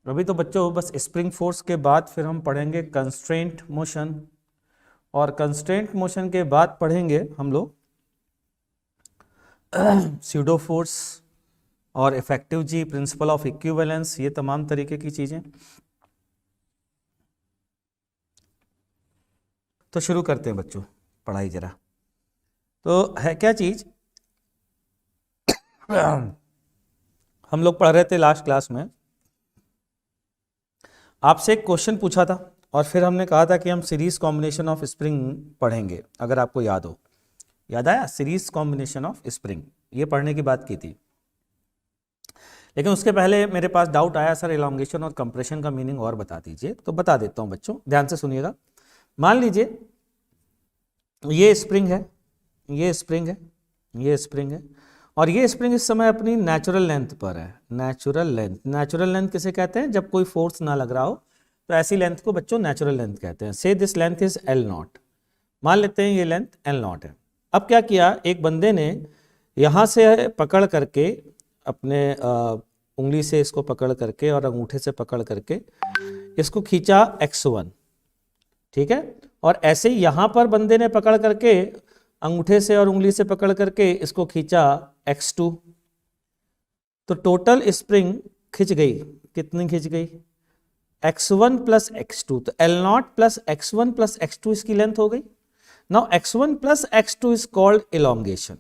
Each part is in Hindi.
अभी तो बच्चों बस स्प्रिंग फोर्स के बाद फिर हम पढ़ेंगे कंस्ट्रेंट मोशन, और कंस्ट्रेंट मोशन के बाद पढ़ेंगे हम लोग स्यूडो फोर्स और effective g, principle of equivalence, ये तमाम तरीके की चीजें। तो शुरू करते हैं बच्चों पढ़ाई जरा। तो है क्या चीज हम लोग पढ़ रहे थे लास्ट क्लास में, आपसे एक क्वेश्चन पूछा था और फिर हमने कहा था कि हम सीरीज कॉम्बिनेशन ऑफ स्प्रिंग पढ़ेंगे, अगर आपको याद हो। याद आया? सीरीज कॉम्बिनेशन ऑफ स्प्रिंग ये पढ़ने की बात की थी। लेकिन उसके पहले मेरे पास डाउट आया, सर इलॉन्गेशन और कंप्रेशन का मीनिंग और बता दीजिए। तो बता देता हूं बच्चों, ध्यान से सुनिएगा। मान लीजिए ये स्प्रिंग है, ये स्प्रिंग है, ये स्प्रिंग है, और ये स्प्रिंग इस समय अपनी नेचुरल लेंथ पर है। नेचुरल लेंथ, नेचुरल लेंथ किसे कहते हैं? जब कोई फोर्स ना लग रहा हो तो ऐसी लेंथ को बच्चों नेचुरल लेंथ कहते हैं। से this length is L not, मान लेते हैं ये लेंथ L नॉट है। अब क्या किया, एक बंदे ने यहाँ से पकड़ करके अपने उंगली से इसको पकड़ करके और अंगूठे से पकड़ करके इसको खींचा x1, ठीक है, और ऐसे ही यहाँ पर बंदे ने पकड़ करके अंगूठे से और उंगली से पकड़ करके इसको खींचा x2। तो टोटल स्प्रिंग खिंच गई, कितनी खिंच गई? x1 प्लस x2, तो L नॉट प्लस x1 प्लस x2 इसकी लेंथ हो गई। नाउ x1 प्लस x2 इज कॉल्ड इलॉन्गेशन।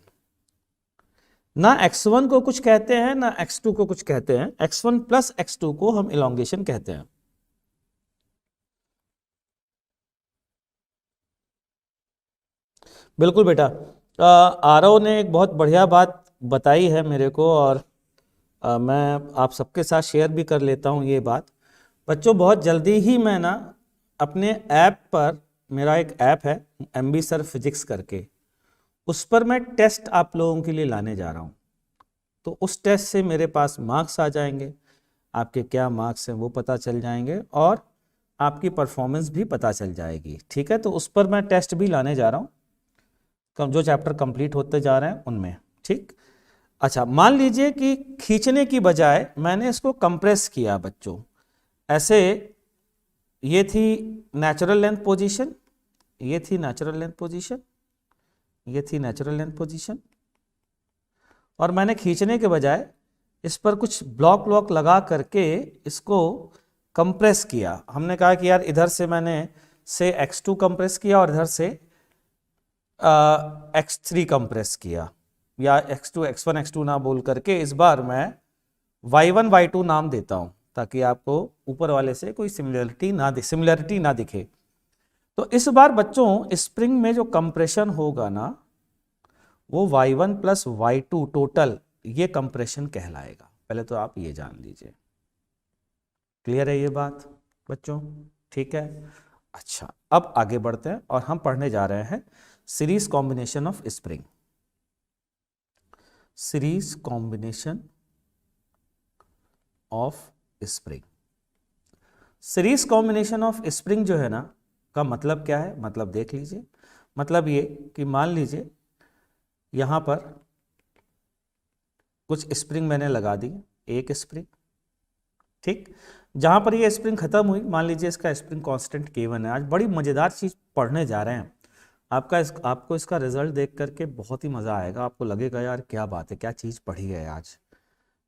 ना x1 को कुछ कहते हैं ना x2 को कुछ कहते हैं, x1 प्लस x2 को हम इलॉन्गेशन कहते हैं। बिल्कुल बेटा, आरव ने एक बहुत बढ़िया बात बताई है मेरे को, और मैं आप सबके साथ शेयर भी कर लेता हूँ ये बात। बच्चों बहुत जल्दी ही मैं ना अपने ऐप पर, मेरा एक ऐप है MB सर फिजिक्स करके, उस पर मैं टेस्ट आप लोगों के लिए लाने जा रहा हूँ। तो उस टेस्ट से मेरे पास मार्क्स आ जाएंगे, आपके क्या मार्क्स हैं वो पता चल जाएंगे, और आपकी परफॉर्मेंस भी पता चल जाएगी। ठीक है, तो उस पर मैं टेस्ट भी लाने जा रहा हूँ, जो चैप्टर कंप्लीट होते जा रहे हैं उनमें। ठीक, अच्छा मान लीजिए कि खींचने की बजाय मैंने इसको कंप्रेस किया बच्चों। ऐसे ये थी नेचुरल लेंथ पोजीशन, ये थी नेचुरल लेंथ पोजीशन, ये थी नेचुरल लेंथ पोजीशन, और मैंने खींचने के बजाय इस पर कुछ ब्लॉक लगा करके इसको कंप्रेस किया। हमने कहा कि यार इधर से मैंने से x2 कंप्रेस किया और इधर से x3 कंप्रेस किया, या x2 x1 x2 ना बोल करके इस बार मैं y1 y2 नाम देता हूं, ताकि आपको ऊपर वाले से कोई सिमिलरिटी ना दिखे। तो इस बार बच्चों स्प्रिंग में जो कंप्रेशन होगा ना, वो y1 प्लस y2 टोटल, ये कंप्रेशन कहलाएगा। पहले तो आप ये जान लीजिए। क्लियर है ये बात बच्चों? ठीक है, अच्छा अब आगे बढ़ते हैं और हम पढ़ने जा रहे हैं series combination of spring. Series combination of spring. Series combination of spring जो है ना, का मतलब क्या है? मतलब देख लीजिए। मतलब ये कि मान लीजिए यहां पर कुछ स्प्रिंग मैंने लगा दी, एक स्प्रिंग, ठीक, जहां पर ये स्प्रिंग खत्म हुई, मान लीजिए इसका स्प्रिंग कांस्टेंट K1 है। आज बड़ी मजेदार चीज पढ़ने जा रहे हैं, आपको इसका रिजल्ट देख करके बहुत ही मजा आएगा। आपको लगेगा यार क्या बात है, क्या चीज पढ़ी है आज।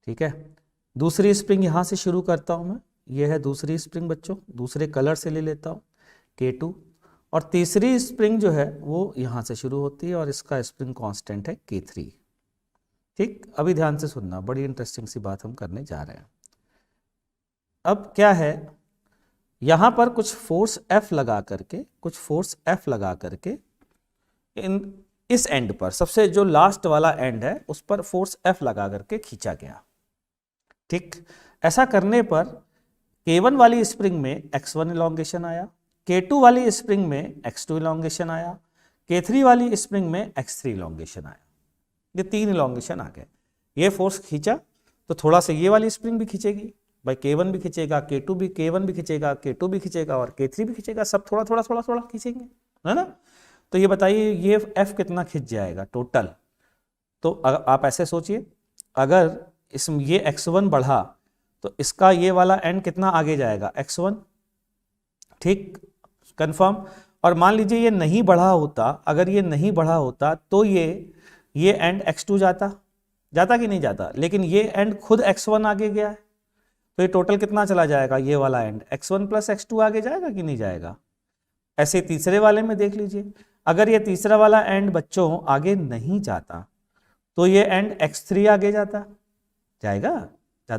ठीक है, दूसरी स्प्रिंग यहां से शुरू करता हूं मैं, ये है दूसरी स्प्रिंग बच्चों, दूसरे कलर से ले लेता हूं K2, और तीसरी स्प्रिंग जो है वो यहां से शुरू होती है और इसका स्प्रिंग कांस्टेंट है K3। ठीक, अभी ध्यान से सुनना, बड़ी इंटरेस्टिंग सी बात हम करने जा रहे हैं। अब क्या है, यहां पर कुछ फोर्स F लगा करके, इस एंड पर, सबसे जो लास्ट वाला एंड है उस पर फोर्स F लगा करके खींचा गया। ठीक, ऐसा करने पर K1 वाली स्प्रिंग में x1 इलॉन्गेशन आया, K2 वाली स्प्रिंग में x2 इलॉन्गेशन आया, K3 वाली स्प्रिंग में x3 इलॉन्गेशन आया। ये 3 इलॉन्गेशन आ गए। ये फोर्स खींचा तो थोड़ा सा ये वाली स्प्रिंग भी खींचेगी भाई, K1 भी खींचेगा, K1 भी खींचेगा, K2 भी खींचेगा और K3 भी खींचेगा, सब थोड़ा थोड़ा खींचेंगे, है ना। तो ये बताइए ये F कितना खींच जाएगा टोटल? तो आप ऐसे सोचिए, अगर ये x1 बढ़ा तो इसका ये वाला एंड कितना आगे जाएगा, x1, ठीक, कंफर्म। और मान लीजिए ये नहीं बढ़ा होता, अगर ये नहीं बढ़ा होता तो ये एंड x2 जाता कि नहीं जाता, लेकिन ये एंड खुद x1 आगे गया है, तो ये टोटल कितना चला जाएगा, ये वाला एंड x1 प्लस x2 आगे जाएगा कि नहीं जाएगा। ऐसे तीसरे वाले में देख लीजिए, अगर ये तीसरा वाला एंड बच्चों आगे नहीं जाता तो ये एंड x3 आगे जाता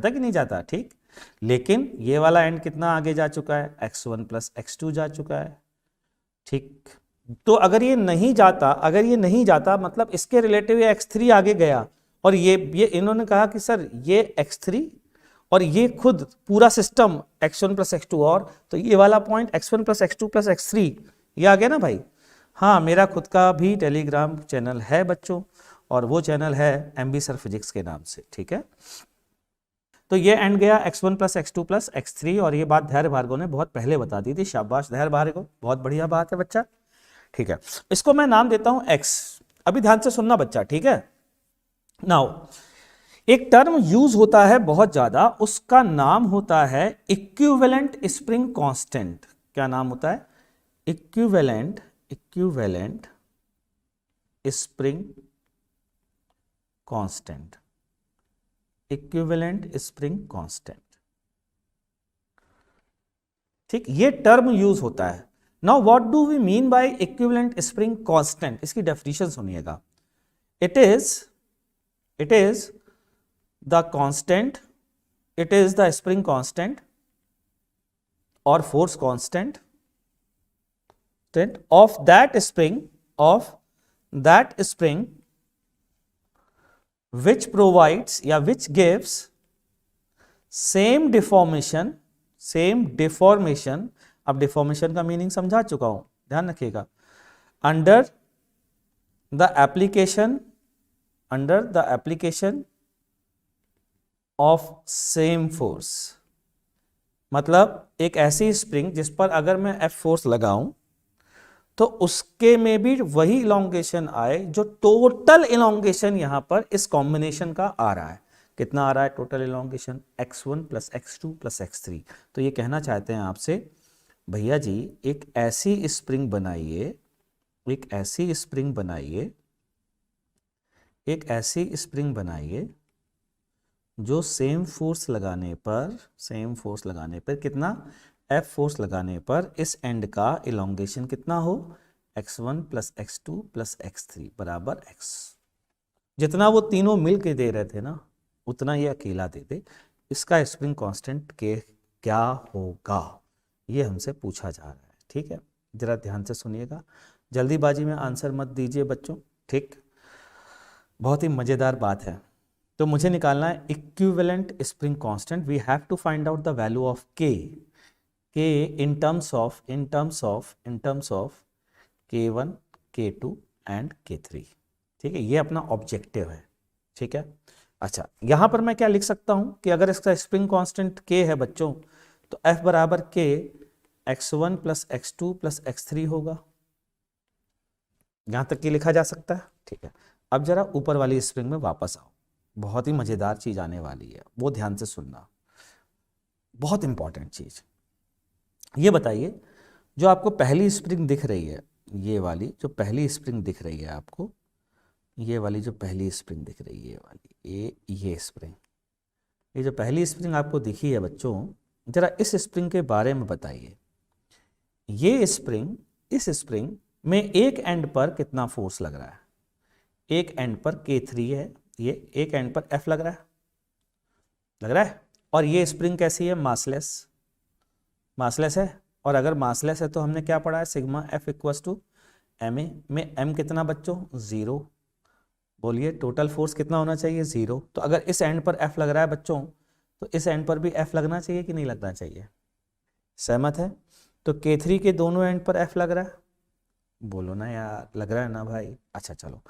कि नहीं जाता, ठीक। लेकिन ये वाला एंड कितना आगे जा चुका है, x1 प्लस x2 जा चुका है, ठीक। तो अगर ये नहीं जाता मतलब इसके रिलेटिव ये x3 आगे गया, और ये इन्होंने कहा कि सर ये x3 और ये खुद पूरा सिस्टम x1 प्लस x2, और तो ये वाला पॉइंट x1 प्लस x2 प्लस x3 ये आ गया ना भाई। हाँ, मेरा खुद का भी टेलीग्राम चैनल है बच्चों, और वो चैनल है MB सर फिजिक्स के नाम से, ठीक है। तो ये एंड गया x1 प्लस x2 प्लस x3, और ये बात धैर्य भार्गव ने बहुत पहले बता दी थी, शाबाश धैर्य भार्गव, बहुत बढ़िया बात है बच्चा, ठीक है। इसको मैं नाम देता हूं x। अभी ध्यान से सुनना बच्चा, ठीक है। नाउ एक टर्म यूज होता है बहुत ज्यादा, उसका नाम होता है इक्विवेलेंट स्प्रिंग कांस्टेंट। क्या नाम होता है, equivalent spring constant, equivalent spring constant, ठीक, ये टर्म यूज होता है। Now what do we mean by equivalent spring constant, इसकी डेफिनेशन सुनिएगा। It is the constant, it is the spring constant और force constant of that spring which provides या which gives same deformation, अब deformation का मीनिंग समझा चुका हूं, ध्यान रखिएगा, under the application of same force। मतलब एक ऐसी स्प्रिंग जिस पर अगर मैं F फोर्स लगाऊं तो उसके में भी वही इलोंगेशन आए जो टोटल इलोंगेशन यहां पर इस कॉम्बिनेशन का आ रहा है। कितना आ रहा है टोटल इलोंगेशन, x1 प्लस x2 प्लस x3। तो ये कहना चाहते हैं आपसे, भैया जी एक ऐसी स्प्रिंग बनाइए, एक ऐसी स्प्रिंग बनाइए जो सेम फोर्स लगाने पर कितना, F फोर्स लगाने पर इस एंड का इलोंगेशन कितना हो, x1 प्लस x2 प्लस x3 बराबर x। जितना वो तीनों मिल के दे रहे थे ना, उतना ये अकेला दे दे। इसका स्प्रिंग कांस्टेंट के क्या होगा, ये हमसे पूछा जा रहा है, ठीक है। जरा ध्यान से सुनिएगा, जल्दीबाजी में आंसर मत दीजिए बच्चों, ठीक। बहुत ही मजेदार बात है। तो मुझे निकालना है equivalent spring constant. We have to find out the value of k in terms of k1, k2 and k3, ठीक है। ये अपना ऑब्जेक्टिव है, ठीक है। अच्छा, यहां पर मैं क्या लिख सकता हूं कि अगर इसका स्प्रिंग कांस्टेंट k है बच्चों, तो F बराबर k x1 प्लस x2 प्लस x3 होगा। यहां तक की लिखा जा सकता है, ठीक है। अब जरा ऊपर वाली स्प्रिंग में वापस आओ, बहुत ही मजेदार चीज आने वाली है, वो ध्यान से सुनना, बहुत इंपॉर्टेंट चीज। ये बताइए, जो आपको पहली स्प्रिंग दिख रही है, ये वाली जो पहली स्प्रिंग दिख रही है आपको, ये वाली जो पहली स्प्रिंग दिख रही है, ये वाली, ये स्प्रिंग, ये जो पहली स्प्रिंग आपको दिखी है बच्चों, जरा इस स्प्रिंग के बारे में बताइए। ये स्प्रिंग, इस स्प्रिंग में एक एंड पर कितना फोर्स लग रहा है, एक एंड पर K3 है, ये एक एंड पर F लग रहा है। और ये स्प्रिंग कैसी है, मासलेस है। और अगर मासलेस है तो हमने क्या पढ़ा है, sigma F equals to ma में m कितना बच्चों, 0। बोलिए टोटल फोर्स कितना होना चाहिए, 0। तो अगर इस एंड पर F लग रहा है बच्चों, तो इस एंड पर भी F लगना चाहिए कि नहीं लगना चाहिए, सहमत है। तो K3 के दोनों एंड पर F लग रहा है, बोलो ना यार, लग रहा है ना भाई। अच्छा चलो,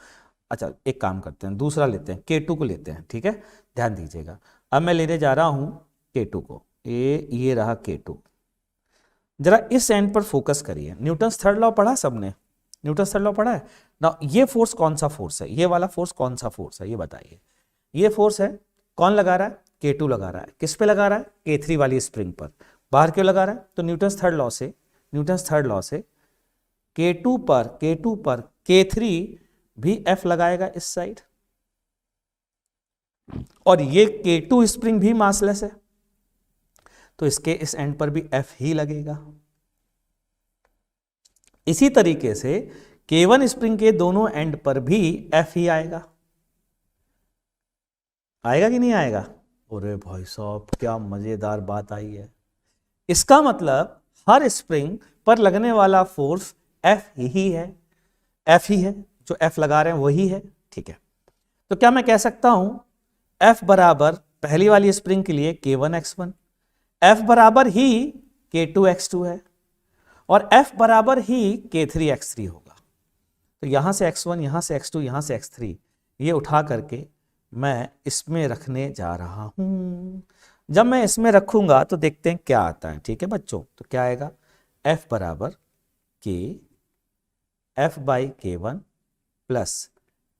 अच्छा एक काम करते हैं, दूसरा लेते हैं, K2 को लेते हैं, ठीक है। ध्यान दीजिएगा, अब मैं लेने जा रहा हूं K2 को, ये रहा K2। जरा इस एंड पर फोकस करिए। न्यूटन्स थर्ड लॉ पढ़ा सबने, न्यूटन्स थर्ड लॉ पढ़ा है ना। ये फोर्स कौन सा फोर्स है, ये वाला फोर्स कौन सा फोर्स है, ये बताइए। ये फोर्स है, कौन लगा रहा है, K2 लगा रहा है, किस पे लगा रहा है? K3 वाली स्प्रिंग पर। बाहर क्यों लगा रहा है? तो न्यूटन्स थर्ड लॉ से K2 पर K3 भी F लगाएगा इस साइड, और ये K2 स्प्रिंग भी मासलेस है, तो इसके इस एंड पर भी F ही लगेगा। इसी तरीके से K1 स्प्रिंग के दोनों एंड पर भी F ही आएगा कि नहीं आएगा? अरे भाई साहब, क्या मजेदार बात आई है। इसका मतलब हर स्प्रिंग पर लगने वाला फोर्स F ही है, जो F लगा रहे हैं वही है। ठीक है, तो क्या मैं कह सकता हूं F बराबर पहली वाली स्प्रिंग के लिए K1x1, F बराबर ही K2x2 है, और F बराबर ही K3x3 होगा। तो यहां से x1, यहां से x2, यहां से x3, ये उठा करके मैं इसमें रखने जा रहा हूं। जब मैं इसमें रखूंगा तो देखते हैं क्या आता है। ठीक है बच्चों, तो क्या आएगा? F बराबर K F by K1 plus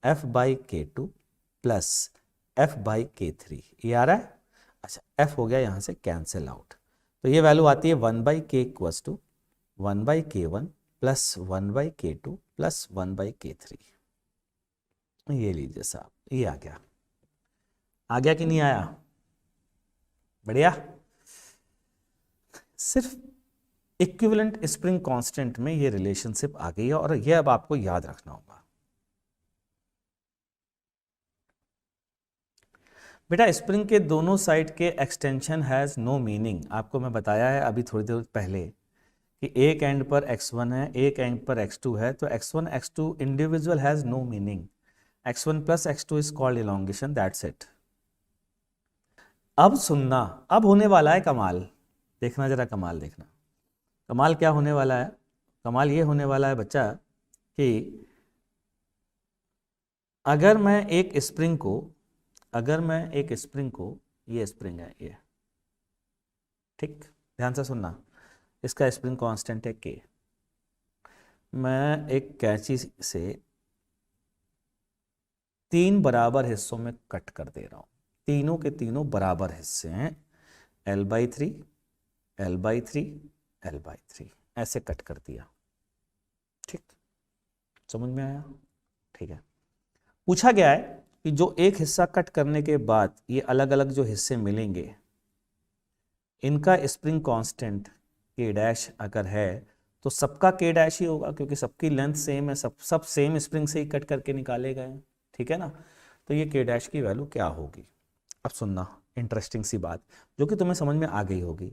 F by K2 plus F by K3, ये आ रहा है। अच्छा, F हो गया यहां से कैंसिल आउट, तो ये वैल्यू आती है 1 by K equals to 1 by K1 plus 1 by K2 plus 1 by K3। ये लीजिए साहब, ये आ गया कि नहीं आया? बढ़िया। सिर्फ इक्विवेलेंट स्प्रिंग कांस्टेंट में ये रिलेशनशिप आ गई है, और ये अब आपको याद रखना होगा। बेटा, स्प्रिंग के दोनों साइड के एक्सटेंशन हैज नो मीनिंग। आपको मैं बताया है अभी थोड़ी देर पहले कि एक एंड पर x1 है, एक एंड पर x2 है, तो x1 x2 individual has no meaning. x1 प्लस x2 is called elongation, that's it. अब सुनना, अब होने वाला है कमाल। देखना जरा, कमाल देखना। कमाल क्या होने वाला है? कमाल ये होने वाला है बच्चा कि अगर मैं एक स्प्रिंग को ये स्प्रिंग है ये, ठीक, ध्यान से सुनना, इसका स्प्रिंग कांस्टेंट है K। मैं एक कैंची से 3 बराबर हिस्सों में कट कर दे रहा हूं, तीनों के तीनों बराबर हिस्से हैं, L/3 L/3 L/3, ऐसे कट कर दिया। ठीक, समझ में आया? ठीक है। पूछा गया है कि जो एक हिस्सा कट करने के बाद ये अलग अलग जो हिस्से मिलेंगे, इनका स्प्रिंग कांस्टेंट K डैश अगर है तो सबका K डैश ही होगा, क्योंकि सबकी लेंथ सेम है, सब सेम स्प्रिंग से ही कट करके निकाले गए हैं। ठीक है ना? तो ये K डैश की वैल्यू क्या होगी? अब सुनना, इंटरेस्टिंग सी बात जो कि तुम्हें समझ में आ गई होगी,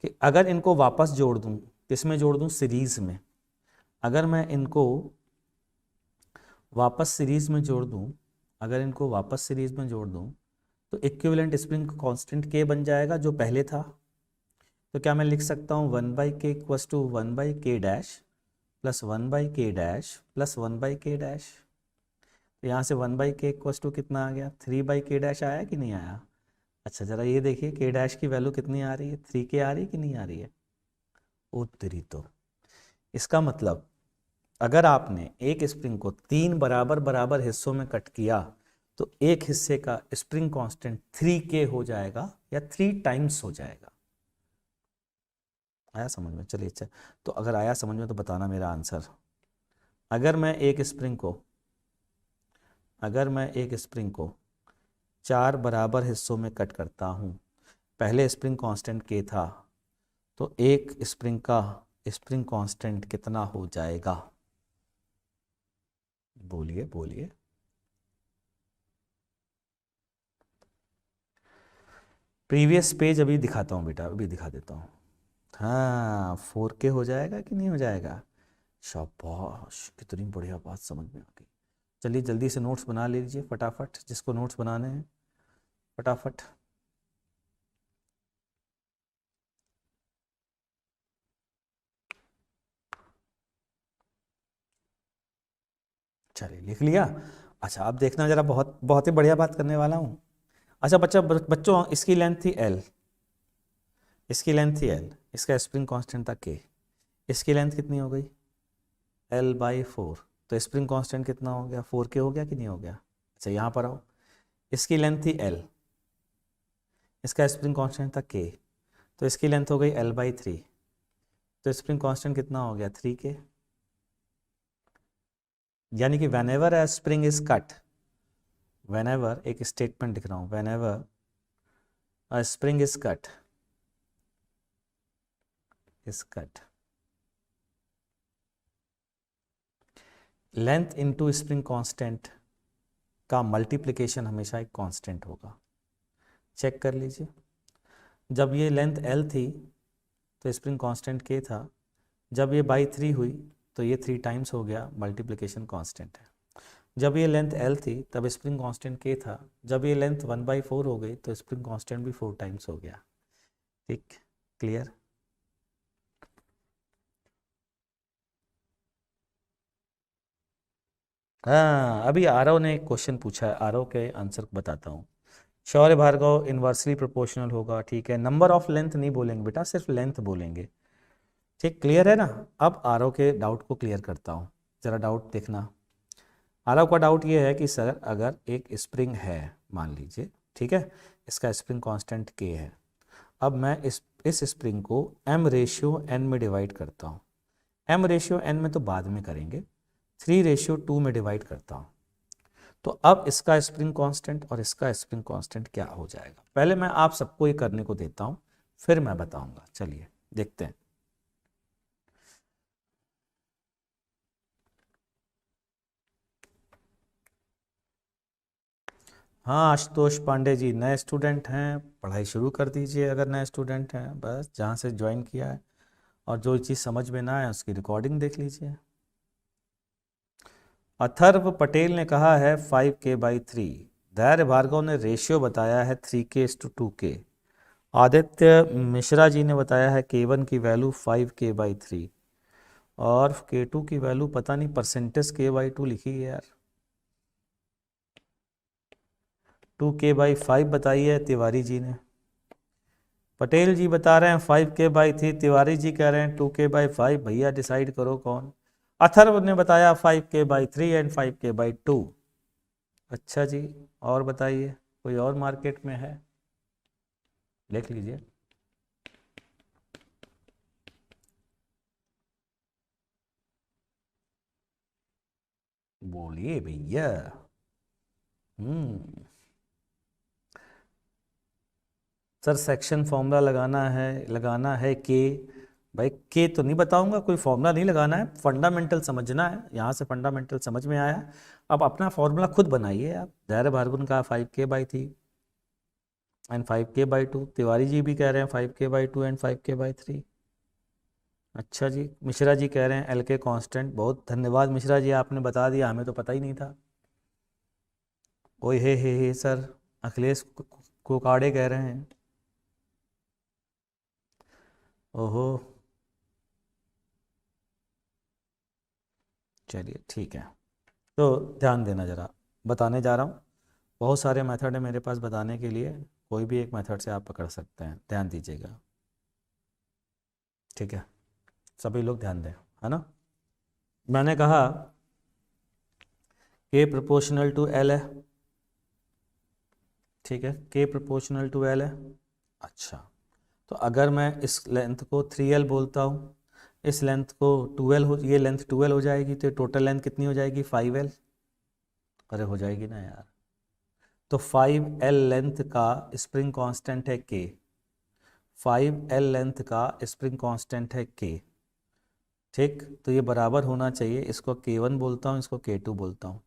कि अगर इनको वापस जोड़ दूं, किसमें जोड़ दूं? सीरीज में। अगर मैं इनको वापस सीरीज में जोड़ दूं, तो इक्विवेलेंट स्प्रिंग कांस्टेंट K बन जाएगा जो पहले था। तो क्या मैं लिख सकता हूँ 1 by K equals to 1 by K dash plus 1 by K dash plus 1 by K dash. तो यहाँ से 1 बाई K इक्वल्स टू कितना आ गया? 3 बाई K डैश आया कि नहीं आया? अच्छा, जरा ये देखिए K डैश की वैल्यू कितनी आ रही है? 3K आ रही है कि नहीं आ रही है? ओ तेरी तो, इसका मतलब अगर आपने एक स्प्रिंग को 3 बराबर बराबर हिस्सों में कट किया तो एक हिस्से का स्प्रिंग कांस्टेंट 3K हो जाएगा, या 3 टाइम्स हो जाएगा। आया समझ में? चलिए, अच्छा, तो अगर आया समझ में तो बताना मेरा आंसर। अगर मैं एक स्प्रिंग को 4 बराबर हिस्सों में कट करता हूं, पहले स्प्रिंग कांस्टेंट K था, तो एक स्प्रिंग का स्प्रिंग कांस्टेंट कितना हो जाएगा? बोलिए बोलिए। प्रीवियस पेज अभी दिखाता हूँ बेटा, अभी दिखा देता हूँ। हाँ, 4K हो जाएगा कि नहीं हो जाएगा? शाबाश, कितनी बढ़िया बात समझ में आ गई। चलिए जल्दी से नोट्स बना लीजिए फटाफट, जिसको नोट्स बनाने हैं फटाफट। चलिए, लिख लिया? अच्छा, अब देखना जरा, बहुत बहुत ही बढ़िया बात करने वाला हूँ। अच्छा बच्चों, इसकी लेंथ थी L, इसका स्प्रिंग कांस्टेंट था K, इसकी लेंथ कितनी हो गई? L/4। तो स्प्रिंग कांस्टेंट कितना हो गया? 4K हो गया कि नहीं हो गया? अच्छा, यहाँ पर आओ, इसकी लेंथ थी L, इसका स्प्रिंग कांस्टेंट था के, तो इसकी लेंथ हो गई L/3, तो स्प्रिंग कांस्टेंट कितना हो गया 3K। यानी कि whenever a spring is cut, whenever एक स्टेटमेंट लिख रहा हूँ, whenever a spring is cut length into spring constant का मल्टीप्लिकेशन हमेशा एक कांस्टेंट होगा। चेक कर लीजिए, जब ये लेंथ L थी तो स्प्रिंग कांस्टेंट K था, जब ये बाई 3 हुई तो ये 3 टाइम्स हो गया, मल्टीप्लिकेशन कांस्टेंट है। जब ये लेंथ L थी तब स्प्रिंग कांस्टेंट K था, जब ये लेंथ 1/4 हो गई तो स्प्रिंग कांस्टेंट भी 4 टाइम्स हो गया। ठीक, क्लियर। हाँ, अभी आरव ने एक क्वेश्चन पूछा है, आरव के आंसर बताता हूँ। शौर्य भार्गव इन्वर्सली प्रोपोर्शनल होगा, ठीक है। नंबर ऑफ लेंथ नहीं बोलेंगे बेटा, सिर्फ लेंथ बोलेंगे। ठीक, क्लियर है ना। अब आरव के डाउट को क्लियर करता हूँ, ज़रा डाउट देखना। आरव का डाउट ये है कि सर अगर एक स्प्रिंग है, मान लीजिए, ठीक है, इसका स्प्रिंग कांस्टेंट K है। अब मैं इस स्प्रिंग को m/n में डिवाइड करता हूँ। m/n में तो बाद में करेंगे, 3/2 में डिवाइड करता हूँ। तो अब इसका स्प्रिंग कांस्टेंट और इसका स्प्रिंग कांस्टेंट क्या हो जाएगा। पहले मैं आप सबको ये करने को देता हूँ, फिर मैं बताऊंगा। चलिए देखते हैं। हाँ, आशुतोष पांडे जी नए स्टूडेंट हैं, पढ़ाई शुरू कर दीजिए अगर नए स्टूडेंट हैं, बस जहाँ से ज्वाइन किया है, और जो चीज़ समझ में ना आए उसकी रिकॉर्डिंग देख लीजिए। अथर्व पटेल ने कहा है 5K/3। धैर्य भार्गव ने रेशियो बताया है 3K/2K। आदित्य मिश्रा जी ने बताया है K1 की वैल्यू 5K/3 और K2 की वैल्यू पता नहीं, परसेंटेज K/2 लिखी है यार। 2K/5 बताई है तिवारी जी ने। पटेल जी बता रहे हैं 5K/3, तिवारी जी कह रहे हैं 2K/5। भैया डिसाइड करो कौन। अथर्व ने बताया 5K/3 एंड 5K/2। अच्छा जी, और बताइए, कोई और मार्केट में है, लिख लीजिए। बोलिए भैया। हम्म सर सेक्शन फॉर्मूला लगाना है के। भाई के तो नहीं बताऊंगा, कोई फॉर्मूला नहीं लगाना है, फंडामेंटल समझना है। यहाँ से फंडामेंटल समझ में आया, अब अपना फॉर्मूला खुद बनाइए आप। धैर्य भार्गव का 5K/3 and 5K/2, Tiwari ji भी कह रहे हैं 5K/2 एंड 5K/3। अच्छा जी, मिश्रा जी कह रहे हैं LK कांस्टेंट। बहुत धन्यवाद मिश्रा जी, आपने बता दिया, हमें तो पता ही नहीं था। ओए हे सर, अखिलेश कोकाड़े कह रहे हैं। ओहो, चलिए ठीक है। तो ध्यान देना ज़रा, बताने जा रहा हूँ। बहुत सारे मेथड है मेरे पास बताने के लिए, कोई भी एक मेथड से आप पकड़ सकते हैं, ध्यान दीजिएगा। ठीक है, सभी लोग ध्यान दें, है ना। मैंने कहा K प्रोपोर्शनल टू L है, ठीक है, K प्रोपोर्शनल टू L है। अच्छा, तो अगर मैं इस लेंथ को 3L बोलता हूँ, इस लेंथ को 2L हो, ये लेंथ 2L हो जाएगी, तो टोटल लेंथ कितनी हो जाएगी 5L। अरे हो जाएगी ना यार। तो 5L लेंथ का स्प्रिंग कांस्टेंट है K, 5L लेंथ का स्प्रिंग कांस्टेंट है K। ठीक, तो ये बराबर होना चाहिए, इसको K1 बोलता हूँ, इसको K2 बोलता हूँ।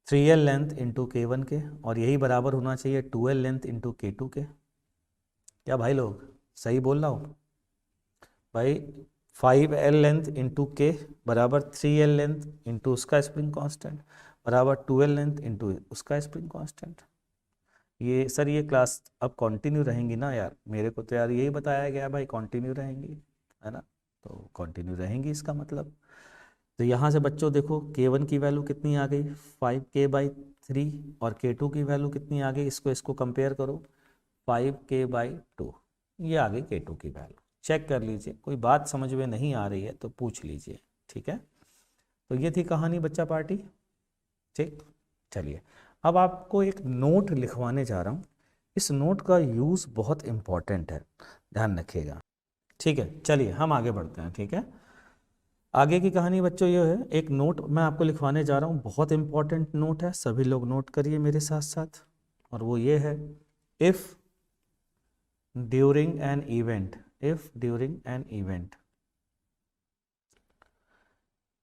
3L लेंथ इंटू K1 के, और यही बराबर होना चाहिए 2L लेंथ इंटू K2 के। क्या भाई लोग सही बोल रहा हूँ भाई। 5L लेंथ इंटू के बराबर 3L लेंथ इंटू उसका स्प्रिंग कांस्टेंट बराबर 2L लेंथ इंटू उसका स्प्रिंग कांस्टेंट। ये सर ये क्लास अब कंटिन्यू रहेंगी ना यार, मेरे को तो यार यही बताया गया भाई कंटिन्यू रहेंगी, है ना। तो कंटिन्यू रहेंगी इसका मतलब। तो यहाँ से बच्चों देखो K1 की वैल्यू कितनी आ गई 5K/3, और K2 की वैल्यू कितनी आ गई, इसको इसको कंपेयर करो 5K/2, ये आ गई K2 की वैल्यू। चेक कर लीजिए, कोई बात समझ में नहीं आ रही है तो पूछ लीजिए, ठीक है। तो ये थी कहानी बच्चा पार्टी। ठीक, चलिए अब आपको एक नोट लिखवाने जा रहा हूँ इस नोट का यूज़ बहुत इम्पॉर्टेंट है, ध्यान रखिएगा। ठीक है, चलिए हम आगे बढ़ते हैं। ठीक है, आगे की कहानी बच्चों ये है, एक नोट मैं आपको लिखवाने जा रहा हूँ, बहुत इंपॉर्टेंट नोट है, सभी लोग नोट करिए मेरे साथ साथ। और वो ये है, if during an event, if during an event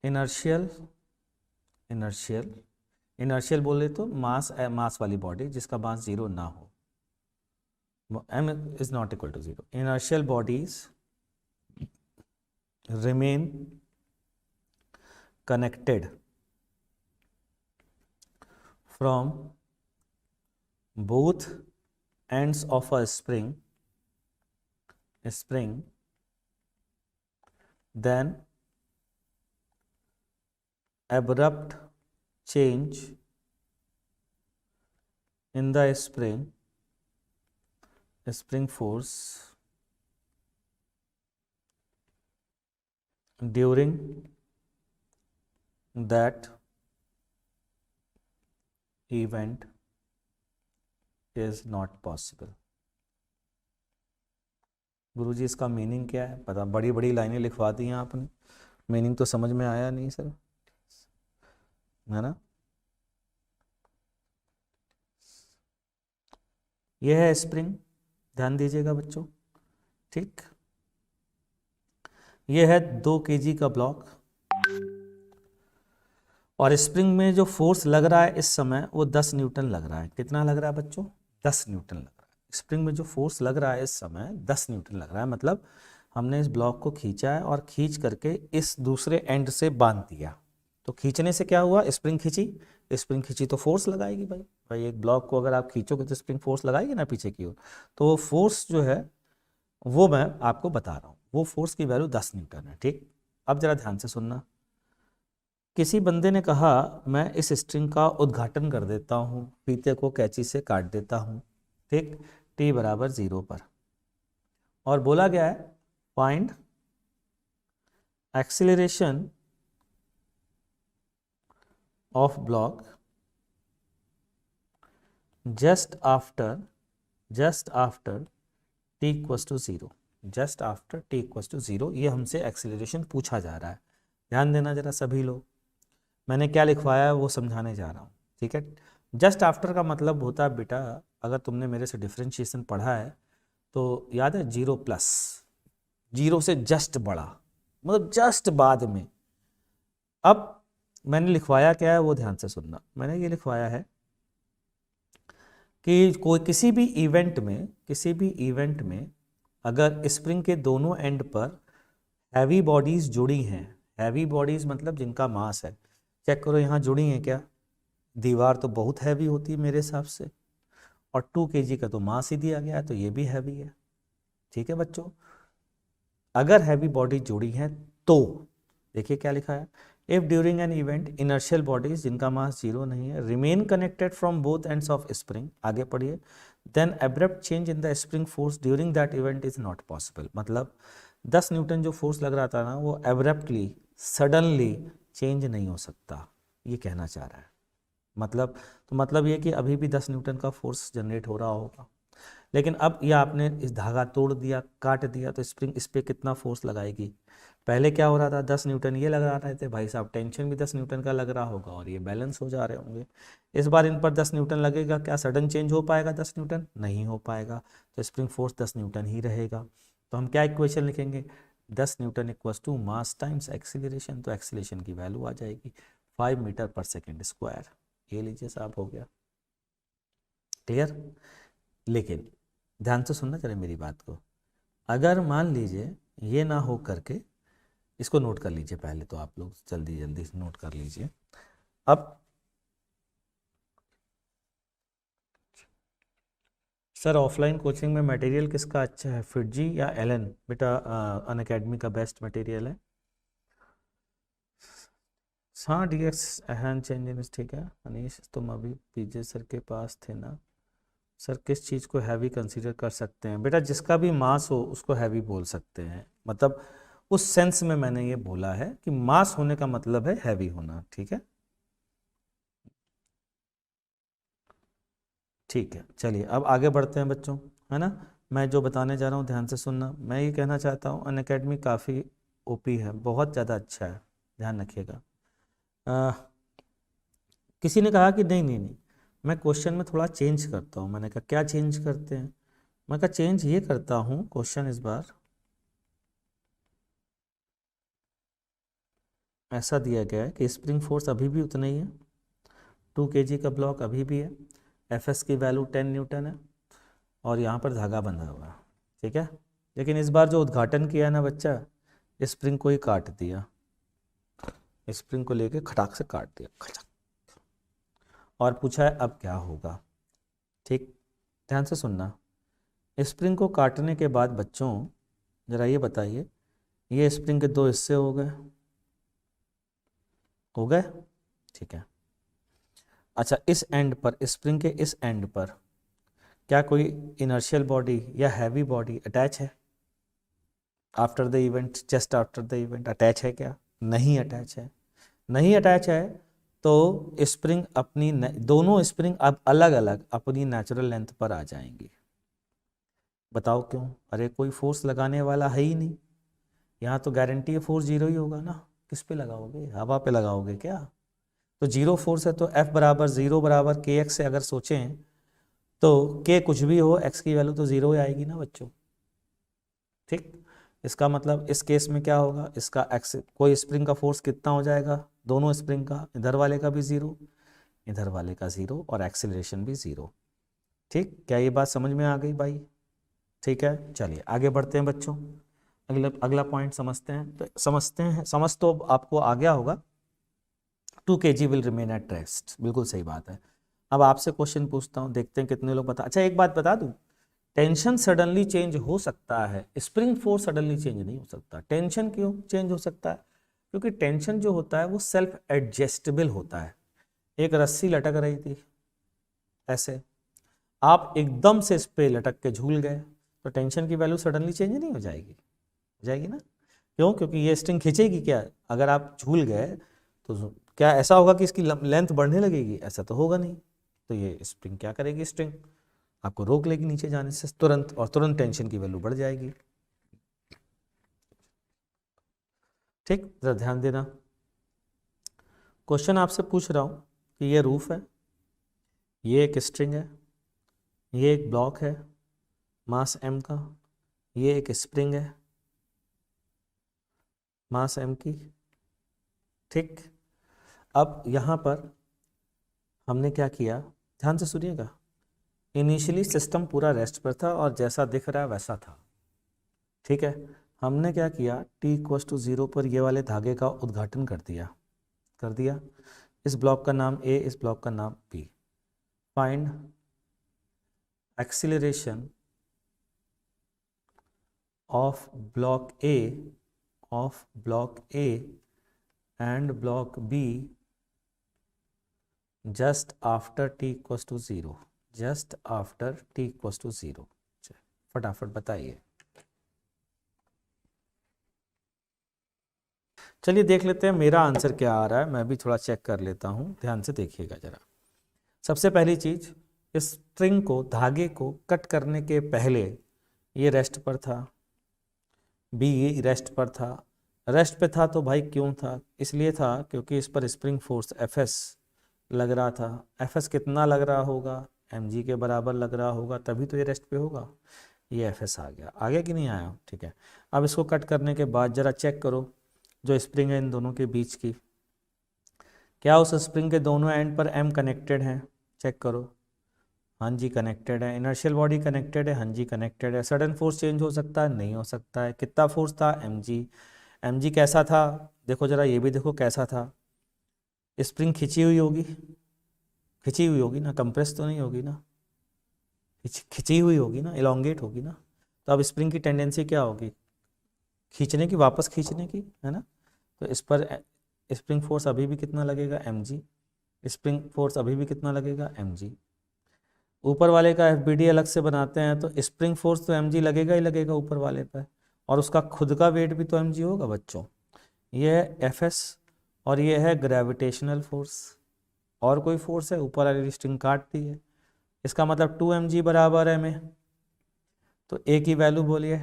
inertial, inertial, inertial बोले तो मास वाली बॉडी जिसका मास जीरो ना हो, m is not equal to 0. Inertial bodies remain connected from both ends of a spring, then abrupt change in the spring force during that event is not possible. गुरुजी इसका मीनिंग क्या है? पता, बड़ी बड़ी लाइनें लिखवा दी हैं आपने, मीनिंग तो समझ में आया नहीं सर, है ना? यह है स्प्रिंग, ध्यान दीजिएगा बच्चों। ठीक, यह है 2 kg का ब्लॉक, और स्प्रिंग में जो फोर्स लग रहा है इस समय वो 10 न्यूटन लग रहा है। कितना लग रहा है बच्चों? 10 न्यूटन लग रहा है। स्प्रिंग में जो फोर्स लग रहा है इस समय 10 न्यूटन लग रहा है, मतलब हमने इस ब्लॉक को खींचा है और खींच करके इस दूसरे एंड से बांध दिया। तो खींचने से क्या हुआ? स्प्रिंग खींची, स्प्रिंग खींची तो फोर्स लगाएगी भाई। भाई एक ब्लॉक को अगर आप खींचोगे तो स्प्रिंग फोर्स लगाएगी ना पीछे की ओर। तो वो फोर्स जो है वो मैं आपको बता रहा हूँ, वो फोर्स की वैल्यू 10 न्यूटन है। ठीक, अब जरा ध्यान से सुनना। किसी बंदे ने कहा मैं इस स्ट्रिंग का उद्घाटन कर देता हूँ, फीते को कैंची से काट देता हूँ, ठीक, t बराबर 0 पर, और बोला गया है find acceleration of block just after t equals to 0, just after t equals to 0, ये हमसे एक्सीलरेशन पूछा जा रहा है। ध्यान देना जरा सभी लोग, मैंने क्या लिखवाया है वो समझाने जा रहा हूँ। ठीक है, जस्ट आफ्टर का मतलब होता है बेटा, अगर तुमने मेरे से डिफरेंशिएशन पढ़ा है तो याद है 0 प्लस, 0 से जस्ट बड़ा, मतलब जस्ट बाद में। अब मैंने लिखवाया क्या है वो ध्यान से सुनना। मैंने ये लिखवाया है कि कोई किसी भी इवेंट में अगर स्प्रिंग के दोनों एंड पर हैवी बॉडीज जुड़ी हैं, हैवी बॉडीज मतलब जिनका मास है, चेक करो यहाँ जुड़ी हैं क्या? दीवार तो बहुत हैवी होती है मेरे हिसाब से, और 2 kg का तो मास ही दिया गया है, तो ये भी हैवी है। ठीक है बच्चों, अगर हैवी बॉडी जुड़ी है तो देखिए क्या लिखा है, if during an event inertial bodies जिनका मास 0 नहीं है remain connected from both ends of spring, आगे पढ़िए, then abrupt change in the spring force during that event is not possible. मतलब 10 न्यूटन जो फोर्स लग रहा था ना वो एब्रप्टली सडनली चेंज नहीं हो सकता, ये कहना चाह रहा है। मतलब ये कि अभी भी 10 न्यूटन का फोर्स जनरेट हो रहा होगा, लेकिन अब यह आपने इस धागा तोड़ दिया, काट दिया, तो स्प्रिंग इस पर कितना फोर्स लगाएगी? पहले क्या हो रहा था? 10 न्यूटन ये लगा रहे थे भाई साहब, टेंशन भी 10 न्यूटन का लग रहा होगा और ये बैलेंस हो जा रहे होंगे। इस बार इन पर 10 न्यूटन लगेगा, क्या सडन चेंज हो पाएगा? 10 न्यूटन नहीं हो पाएगा, तो स्प्रिंग फोर्स 10 न्यूटन ही रहेगा। तो हम क्या इक्वेशन लिखेंगे? 10 newton equals to mass times acceleration, तो एक्सीलरेशन की वैल्यू आ जाएगी 5 मीटर पर सेकेंड स्क्वायर। ये लीजिए साहब, हो गया क्लियर। लेकिन ध्यान से सुनना चले मेरी बात को, अगर मान लीजिए ये ना हो करके, इसको नोट कर लीजिए पहले तो आप लोग, जल्दी जल्दी नोट कर लीजिए। अब सर ऑफलाइन कोचिंग में मटेरियल किसका अच्छा है, फिटजी या एलन? बेटा अनअकैडमी का बेस्ट मटेरियल है। हाँ डीएक्स हैंड चेंज, ठीक है। अनीश तुम अभी पीजे सर के पास थे ना सर, किस चीज़ को हैवी कंसीडर कर सकते हैं? बेटा जिसका भी मास हो उसको हैवी बोल सकते हैं, मतलब उस सेंस में मैंने ये बोला है कि मास होने का मतलब है हैवी होना। ठीक है, ठीक है, चलिए अब आगे बढ़ते हैं बच्चों, है ना। मैं जो बताने जा रहा हूँ ध्यान से सुनना। मैं ये कहना चाहता हूँ अनअकैडमी काफ़ी ओपी है, बहुत ज़्यादा अच्छा है, ध्यान रखिएगा। किसी ने कहा कि नहीं नहीं नहीं, मैं क्वेश्चन में थोड़ा चेंज करता हूँ। मैंने कहा क्या चेंज करते हैं? मैं कहा चेंज ये करता हूँ, क्वेश्चन इस बार ऐसा दिया गया है कि स्प्रिंग फोर्स अभी भी उतना ही है, 2 kg का ब्लॉक अभी भी है, एफएस की वैल्यू 10 न्यूटन है, और यहाँ पर धागा बंधा हुआ है, ठीक है। लेकिन इस बार जो उद्घाटन किया है ना बच्चा, स्प्रिंग को ही काट दिया, स्प्रिंग को लेके खटाक से काट दिया, खचक, और पूछा है अब क्या होगा। ठीक, ध्यान से सुनना। स्प्रिंग को काटने के बाद बच्चों जरा ये बताइए, ये स्प्रिंग के 2 हिस्से हो गए, हो गए, ठीक है। अच्छा, इस एंड पर, स्प्रिंग के इस एंड पर क्या कोई इनर्शियल बॉडी या हैवी बॉडी अटैच है? After the event, just after the event attach है क्या? नहीं अटैच है। नहीं अटैच है तो स्प्रिंग अपनी दोनों स्प्रिंग अब अलग अलग अपनी नेचुरल लेंथ पर आ जाएंगी। बताओ क्यों? अरे कोई फोर्स लगाने वाला है ही नहीं, यहाँ तो गारंटी है फोर्स 0 ही होगा ना। किस पे लगाओगे? हवा पे लगाओगे क्या? तो 0 फोर्स है तो F बराबर 0 बराबर kx से अगर सोचें तो k कुछ भी हो, x की वैल्यू तो 0 ही आएगी ना बच्चों। ठीक, इसका मतलब इस केस में क्या होगा, इसका एक्स, कोई स्प्रिंग का फोर्स कितना हो जाएगा, दोनों स्प्रिंग का, इधर वाले का भी 0, इधर वाले का 0, और एक्सेलरेशन भी 0। ठीक, क्या ये बात समझ में आ गई भाई? ठीक है, चलिए आगे बढ़ते हैं बच्चों। अगला पॉइंट समझते हैं। तो समझ तो आपको आ गया होगा, 2 kg will remain at rest, बिल्कुल सही बात है। अब आपसे क्वेश्चन पूछता हूँ, देखते हैं कितने लोग बता। अच्छा एक बात बता दूं, टेंशन सडनली चेंज हो सकता है, स्प्रिंग फोर्स सडनली चेंज नहीं हो सकता। टेंशन क्यों चेंज हो सकता है? क्योंकि टेंशन जो होता है वो सेल्फ एडजस्टेबल होता है। एक रस्सी लटक रही थी ऐसे, आप एकदम से इस पे लटक के झूल गए, तो टेंशन की वैल्यू सडनली चेंज नहीं हो जाएगी? हो जाएगी ना। क्यों? क्योंकि ये स्ट्रिंग खींचेगी क्या? अगर आप झूल गए तो क्या ऐसा होगा कि इसकी लेंथ बढ़ने लगेगी? ऐसा तो होगा नहीं। तो ये स्प्रिंग क्या करेगी, स्ट्रिंग आपको रोक लेगी नीचे जाने से तुरंत, और तुरंत टेंशन की वैल्यू बढ़ जाएगी। ठीक, जरा ध्यान देना। क्वेश्चन आपसे पूछ रहा हूं कि ये रूफ है, ये एक स्ट्रिंग है, ये एक ब्लॉक है मास m का, ये एक स्प्रिंग है मास m की। ठीक, अब यहां पर हमने क्या किया, ध्यान से सुनिएगा। इनिशियली सिस्टम पूरा रेस्ट पर था और जैसा दिख रहा है वैसा था, ठीक है। हमने क्या किया, t=0 पर ये वाले धागे का उद्घाटन कर दिया। इस ब्लॉक का नाम A, इस ब्लॉक का नाम B। Find acceleration of block A and block B just after t=0, just after t=0। फटाफट बताइए। चलिए देख लेते हैं मेरा आंसर क्या आ रहा है, मैं भी थोड़ा चेक कर लेता हूं, ध्यान से देखिएगा जरा। सबसे पहली चीज, इस स्ट्रिंग को, धागे को कट करने के पहले ये रेस्ट पर था, बी ये रेस्ट पर था। रेस्ट पे था तो भाई क्यों था? इसलिए था क्योंकि इस पर स्प्रिंग फोर्स Fs लग रहा था। Fs कितना लग रहा होगा? mg के बराबर लग रहा होगा, तभी तो ये रेस्ट पे होगा। ये Fs आ गया कि नहीं आया? ठीक है। अब इसको कट करने के बाद जरा चेक करो, जो स्प्रिंग है इन दोनों के बीच की, क्या उस स्प्रिंग के दोनों एंड पर m कनेक्टेड है? चेक करो। हाँ जी कनेक्टेड है। इनर्शियल बॉडी कनेक्टेड है? हाँ जी कनेक्टेड है। सडन फोर्स चेंज हो सकता है? नहीं हो सकता है। कितना फोर्स था? mg कैसा था? देखो जरा, ये भी देखो कैसा था। स्प्रिंग खिंची हुई होगी, खिंची हुई होगी ना, कंप्रेस तो नहीं होगी ना, खिंची हुई होगी ना, इलोंगेट होगी ना। तो अब स्प्रिंग की टेंडेंसी क्या होगी? खींचने की, वापस खींचने की, है ना। तो इस पर स्प्रिंग फोर्स अभी भी कितना लगेगा? mg। स्प्रिंग फोर्स अभी भी कितना लगेगा? mg। ऊपर वाले का FBD अलग से बनाते हैं तो स्प्रिंग फोर्स तो mg लगेगा ही लगेगा ऊपर वाले पर, और उसका खुद का वेट भी तो mg होगा बच्चों। ये है Fs और ये है ग्रेविटेशनल फोर्स। और कोई फोर्स है? ऊपर वाली स्ट्रिंग काट दी है, इसका मतलब 2 mg बराबर है में, तो ए की वैल्यू बोलिए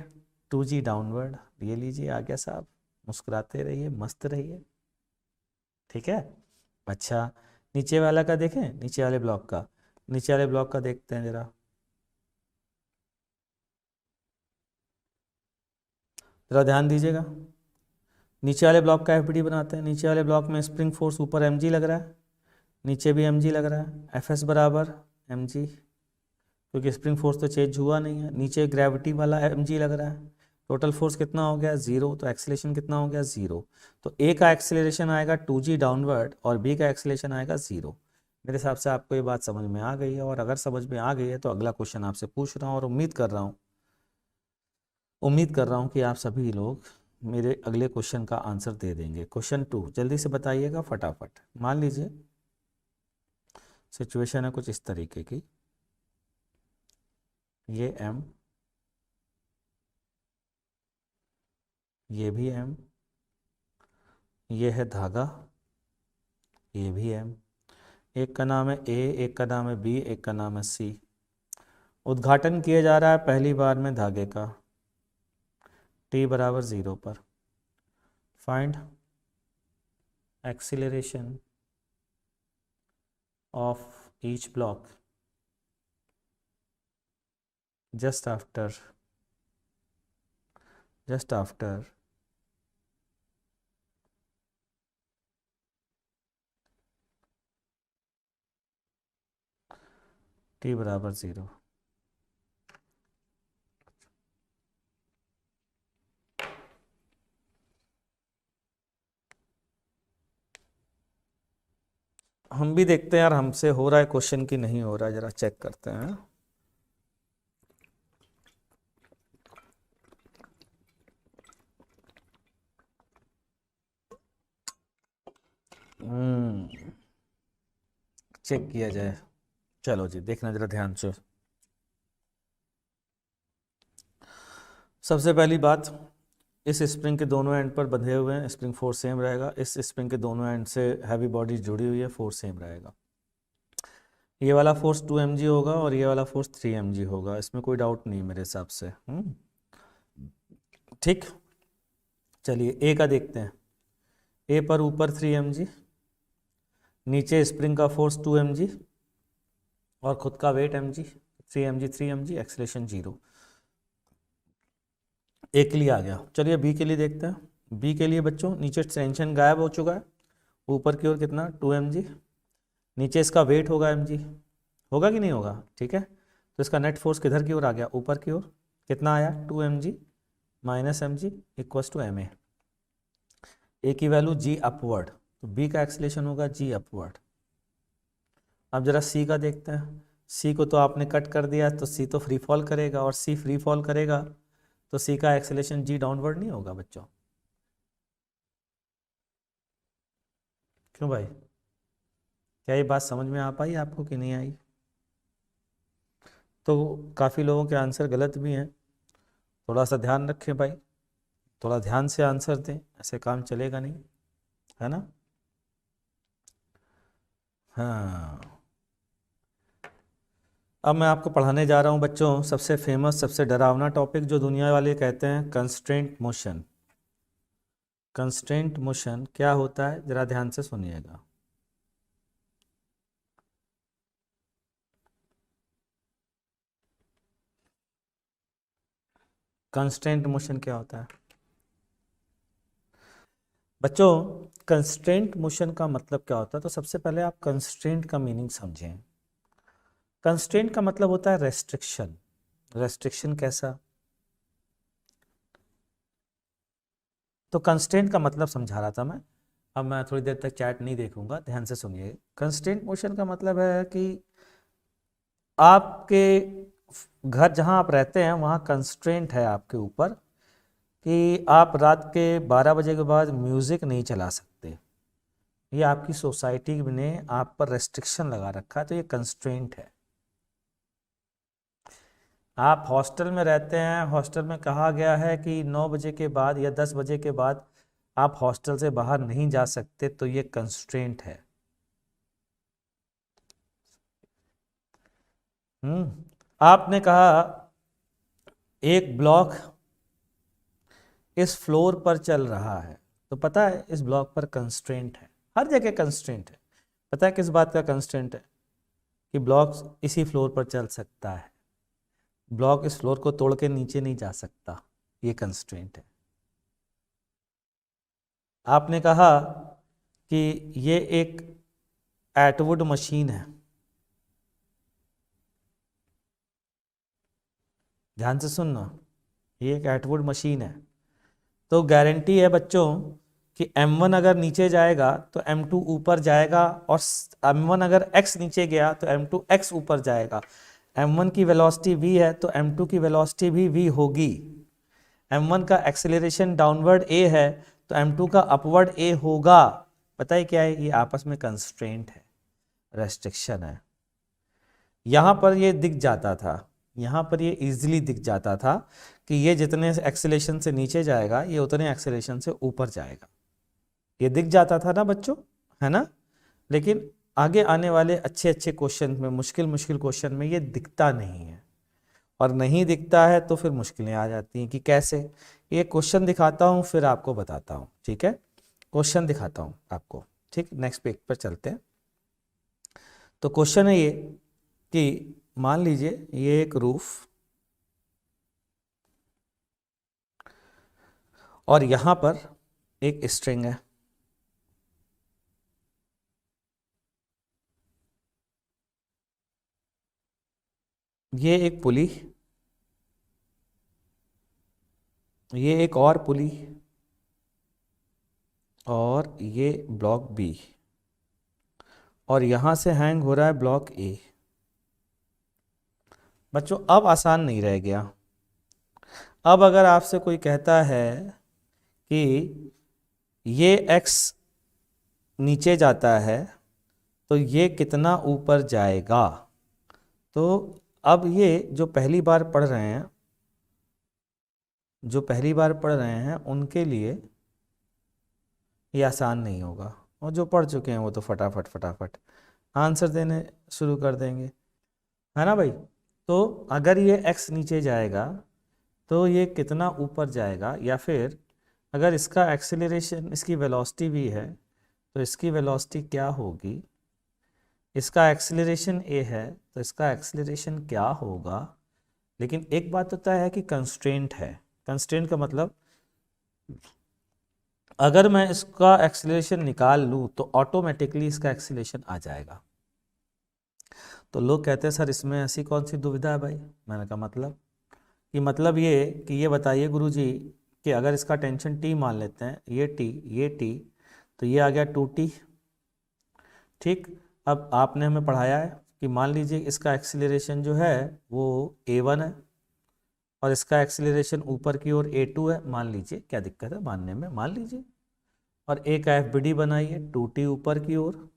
2g डाउनवर्ड। ये लीजिए आ गया साहब, मुस्कुराते रहिए, मस्त रहिए, ठीक है। अच्छा, नीचे वाला का देखें, नीचे वाले ब्लॉक का, नीचे वाले ब्लॉक का देखते हैं जरा, जरा ध्यान दीजिएगा। नीचे वाले ब्लॉक का एफबीडी बनाते हैं। नीचे वाले ब्लॉक में स्प्रिंग फोर्स ऊपर mg लग रहा है, नीचे भी mg लग रहा है, एफएस बराबर mg, क्योंकि स्प्रिंग फोर्स तो चेंज हुआ नहीं है। नीचे ग्रेविटी वाला mg लग रहा है, टोटल फोर्स कितना हो गया 0, तो एक्सेलरेशन कितना हो गया 0। तो ए का एक्सेलरेशन आएगा 2g डाउनवर्ड और बी का एक्सेलरेशन आएगा 0। मेरे हिसाब से आपको ये बात समझ में आ गई है, और अगर समझ में आ गई है तो अगला क्वेश्चन आपसे पूछ रहा हूँ, और उम्मीद कर रहा हूँ कि आप सभी लोग मेरे अगले क्वेश्चन का आंसर दे देंगे। क्वेश्चन 2 जल्दी से बताइएगा फटाफट। मान लीजिए सिचुएशन है कुछ इस तरीके की, ये m, ये भी m, ये है धागा, ये भी m, एक का नाम है A, एक का नाम है B, एक का नाम है C। उद्घाटन किया जा रहा है पहली बार में धागे का, t बराबर 0 पर। Find acceleration of each block just after t बराबर 0। हम भी देखते हैं यार हमसे हो रहा है क्वेश्चन की नहीं हो रहा है, जरा चेक करते हैं। चेक किया जाए, चलो जी देखना जरा ध्यान से। सबसे पहली बात, इस स्प्रिंग के दोनों एंड पर बंधे हुए हैं, स्प्रिंग फोर्स सेम रहेगा। इस स्प्रिंग के दोनों एंड से हैवी बॉडी जुड़ी हुई है, फोर्स सेम रहेगा। ये वाला फोर्स 2 mg होगा और ये वाला फोर्स 3 mg होगा, इसमें कोई डाउट नहीं मेरे हिसाब से। ठीक, चलिए ए का देखते हैं। ए पर ऊपर 3 mg, नीचे स्प्रिंग का फोर्स 2 mg और खुद का वेट mg, 3 mg, एक्सेलरेशन 0। ए के लिए आ गया। चलिए बी के लिए देखते हैं। बी के लिए बच्चों नीचे टेंशन गायब हो चुका है, ऊपर की ओर कितना 2 mg, नीचे इसका वेट होगा mg, होगा कि नहीं होगा, ठीक है। तो इसका नेट फोर्स किधर की ओर आ गया, ऊपर की ओर। कितना आया 2 mg minus mg equals to ma। A की वैल्यू g अपवर्ड, तो बी का एक्सेलरेशन होगा g अपवर्ड। अब जरा सी का देखते हैं। सी को तो आपने कट कर दिया, तो सी तो फ्री फॉल करेगा, और सी फ्री फॉल करेगा तो सी का एक्सेलरेशन जी डाउनवर्ड नहीं होगा बच्चों। क्यों भाई, क्या ये बात समझ में आ पाई आपको कि नहीं आई? तो काफ़ी लोगों के आंसर गलत भी हैं, थोड़ा सा ध्यान रखें भाई, थोड़ा ध्यान से आंसर दें, ऐसे काम चलेगा नहीं, है ना। हाँ, अब मैं आपको पढ़ाने जा रहा हूँ बच्चों सबसे फेमस, सबसे डरावना टॉपिक जो दुनिया वाले कहते हैं, कंस्ट्रेंट मोशन। कंस्ट्रेंट मोशन क्या होता है, जरा ध्यान से सुनिएगा। कंस्ट्रेंट मोशन क्या होता है बच्चों? कंस्ट्रेंट मोशन का मतलब क्या होता है, तो सबसे पहले आप कंस्ट्रेंट का मीनिंग समझें। कंस्ट्रेंट का मतलब होता है रेस्ट्रिक्शन। रेस्ट्रिक्शन कैसा, तो कंस्ट्रेंट का मतलब समझा रहा था मैं। अब मैं थोड़ी देर तक चैट नहीं देखूंगा, ध्यान से सुनिए। कंस्ट्रेंट मोशन का मतलब है कि आपके घर जहां आप रहते हैं वहां कंस्ट्रेंट है आपके ऊपर कि आप रात के 12 बजे के बाद म्यूजिक नहीं चला सकते। ये आपकी सोसाइटी ने आप पर रेस्ट्रिक्शन लगा रखा है, तो ये कंस्ट्रेंट है। आप हॉस्टल में रहते हैं, हॉस्टल में कहा गया है कि 9 बजे के बाद या 10 बजे के बाद आप हॉस्टल से बाहर नहीं जा सकते, तो ये कंस्ट्रेंट है। आपने कहा एक ब्लॉक इस फ्लोर पर चल रहा है, तो पता है इस ब्लॉक पर कंस्ट्रेंट है, हर जगह कंस्ट्रेंट है। पता है किस बात का कंस्ट्रेंट है? कि ब्लॉक इसी फ्लोर पर चल सकता है, ब्लॉक इस फ्लोर को तोड़ के नीचे नहीं जा सकता, ये कंस्ट्रेंट है। आपने कहा कि ये एक एटवुड मशीन है, ध्यान से सुनना, ये एक एटवुड मशीन है, तो गारंटी है बच्चों कि m1 अगर नीचे जाएगा तो m2 ऊपर जाएगा, और m1 अगर x नीचे गया तो m2 x ऊपर जाएगा। m1 की वेलोसिटी v है तो m2 की वेलोसिटी भी v होगी। m1 का एक्सेलरेशन डाउनवर्ड a है तो m2 का अपवर्ड a होगा। पता है क्या है? ये आपस में कंस्ट्रेंट है, रेस्ट्रिक्शन है। यहाँ पर ये दिख जाता था, यहाँ पर ये इजीली दिख जाता था कि ये जितने एक्सेलेरेशन से नीचे जाएगा ये उतने एक्सेलेरेशन से ऊपर जाएगा, ये दिख जाता था ना बच्चों, है ना। लेकिन आगे आने वाले अच्छे अच्छे क्वेश्चन में, मुश्किल मुश्किल क्वेश्चन में ये दिखता नहीं है, और नहीं दिखता है तो फिर मुश्किलें आ जाती हैं कि कैसे। ये क्वेश्चन दिखाता हूँ फिर आपको बताता हूँ, ठीक है। क्वेश्चन दिखाता हूँ आपको, ठीक। नेक्स्ट पेज पर चलते हैं। तो क्वेश्चन है ये कि मान लीजिए ये एक रूफ, और यहां पर एक स्ट्रिंग है, ये एक पुली, ये एक और पुली, और ये ब्लॉक बी, और यहां से हैंग हो रहा है ब्लॉक ए। बच्चों अब आसान नहीं रह गया। अब अगर आपसे कोई कहता है कि ये x नीचे जाता है तो ये कितना ऊपर जाएगा, तो अब ये जो पहली बार पढ़ रहे हैं, जो पहली बार पढ़ रहे हैं उनके लिए ये आसान नहीं होगा, और जो पढ़ चुके हैं वो तो फटाफट फटाफट आंसर देने शुरू कर देंगे, है ना भाई। तो अगर ये x नीचे जाएगा तो ये कितना ऊपर जाएगा, या फिर अगर इसका एक्सेलरेशन, इसकी वेलोसिटी भी है तो इसकी वेलोसिटी क्या होगी, इसका एक्सेलरेशन a है तो इसका एक्सेलरेशन क्या होगा। लेकिन एक बात तो तय है कि कंस्ट्रेंट है। कंस्ट्रेंट का मतलब अगर मैं इसका एक्सेलरेशन निकाल लूँ तो ऑटोमेटिकली इसका एक्सेलरेशन आ जाएगा। तो लोग कहते हैं सर इसमें ऐसी कौन सी दुविधा है भाई। मैंने कहा मतलब ये कि ये बताइए गुरुजी कि अगर इसका टेंशन t मान लेते हैं, ये t, तो ये आ गया 2t, ठीक। अब आपने हमें पढ़ाया है कि मान लीजिए इसका एक्सीलरेशन जो है वो a1 है, और इसका एक्सीलरेशन ऊपर की ओर a2 है। मान लीजिए, क्या दिक्कत है मानने में, मान लीजिए। और a का FBD बनाइए, 2t ऊपर की ओर,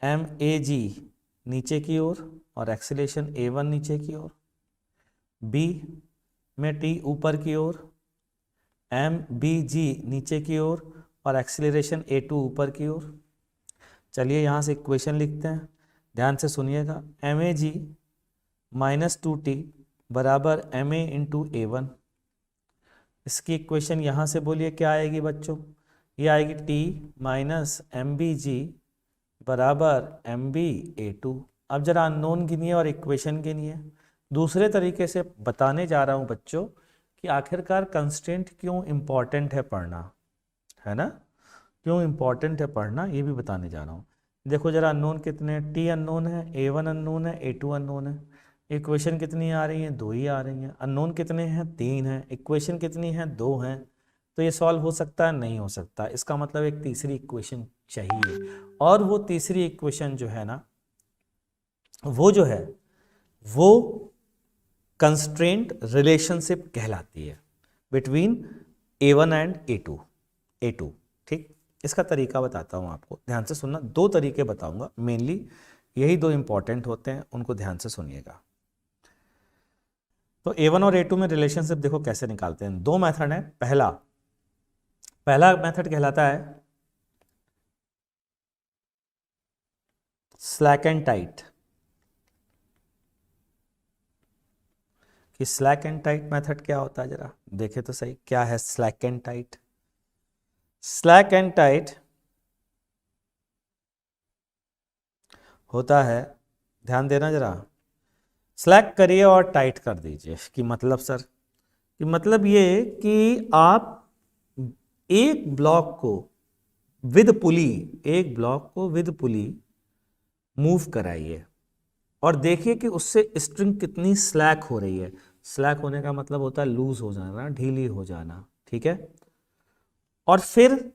MAG नीचे की ओर, और एक्सीलरेशन a1 नीचे की ओर, b में t ऊपर की ओर, MBG नीचे की ओर, और एक्सीलरेशन a2 ऊपर की ओर। चलिए यहाँ से इक्वेशन लिखते हैं, ध्यान से सुनिएगा। MAG माइनस 2t बराबर MA इंटू A1। इसकी इक्वेशन यहाँ से बोलिए क्या आएगी बच्चों, ये आएगी t माइनस MBG बराबर MB A2। अब जरा अननोन गिनिए और इक्वेशन गिनिए। दूसरे तरीके से बताने जा रहा हूँ बच्चों कि आखिरकार कंस्ट्रेंट क्यों इम्पॉर्टेंट है पढ़ना, है ना। क्यों इम्पॉर्टेंट है पढ़ना ये भी बताने जा रहा हूँ। देखो जरा अननोन कितने हैं, t अननोन है, A1 अननोन है, A2 अननोन है। इक्वेशन कितनी आ रही हैं, 2 ही आ रही हैं। अननोन कितने हैं, 3 हैं। इक्वेशन कितनी है, 2 हैं। तो ये सॉल्व हो सकता है, नहीं हो सकता। इसका मतलब एक तीसरी इक्वेशन चाहिए, और वो तीसरी इक्वेशन जो है ना, वो जो है वो कंस्ट्रेंट रिलेशनशिप कहलाती है बिटवीन A1 एंड A2, ठीक। इसका तरीका बताता हूँ आपको, ध्यान से सुनना। 2 तरीके बताऊंगा, मेनली यही 2 इंपॉर्टेंट होते हैं, उनको ध्यान से सुनिएगा। तो A1 और A2 में रिलेशनशिप देखो कैसे निकालते हैं। 2 मेथड है। पहला मेथड कहलाता है स्लैक एंड टाइट। कि स्लैक एंड टाइट मेथड क्या होता है, जरा देखे तो सही क्या है slack and tight. Slack and tight होता है, ध्यान देना जरा, स्लैक करिए और टाइट कर दीजिए। कि मतलब सर, कि मतलब ये कि आप एक ब्लॉक को विद पुली, एक ब्लॉक को विद पुली मूव कराइए और देखिए कि उससे स्ट्रिंग कितनी स्लैक हो रही है। स्लैक होने का मतलब होता है लूज हो जाना, ढीली हो जाना, ठीक है। और फिर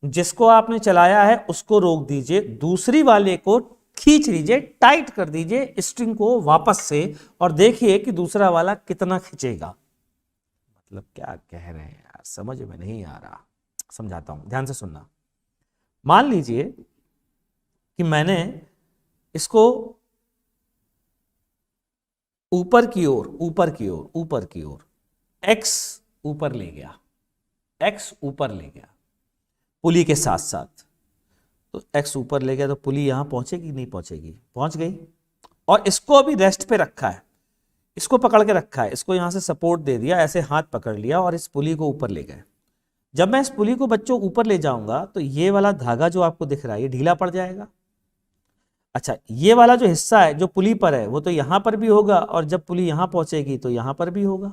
जिसको आपने चलाया है उसको रोक दीजिए, दूसरी वाले को खींच लीजिए, टाइट कर दीजिए स्ट्रिंग को वापस से, और देखिए कि दूसरा वाला कितना खींचेगा। मतलब क्या कह रहे हैं यार, समझ में नहीं आ रहा, समझाता हूं, ध्यान से सुनना। मान लीजिए कि मैंने इसको ऊपर की ओर, ऊपर की ओर, ऊपर की ओर, एक्स ऊपर ले गया, एक्स ऊपर ले गया पुली के साथ साथ। तो एक्स ऊपर ले गया तो पुली यहां पहुंचेगी नहीं पहुंचेगी, पहुंच गई। और इसको अभी रेस्ट पे रखा है, इसको पकड़ के रखा है, इसको यहां से सपोर्ट दे दिया, ऐसे हाथ पकड़ लिया और इस पुली को ऊपर ले गए। जब मैं इस पुली को बच्चों ऊपर ले जाऊंगा तो ये वाला धागा जो आपको दिख रहा है ये ढीला पड़ जाएगा। अच्छा, ये वाला जो हिस्सा है जो पुली पर है वो तो यहां पर भी होगा, और जब पुली यहां पहुंचेगी तो यहां पर भी होगा,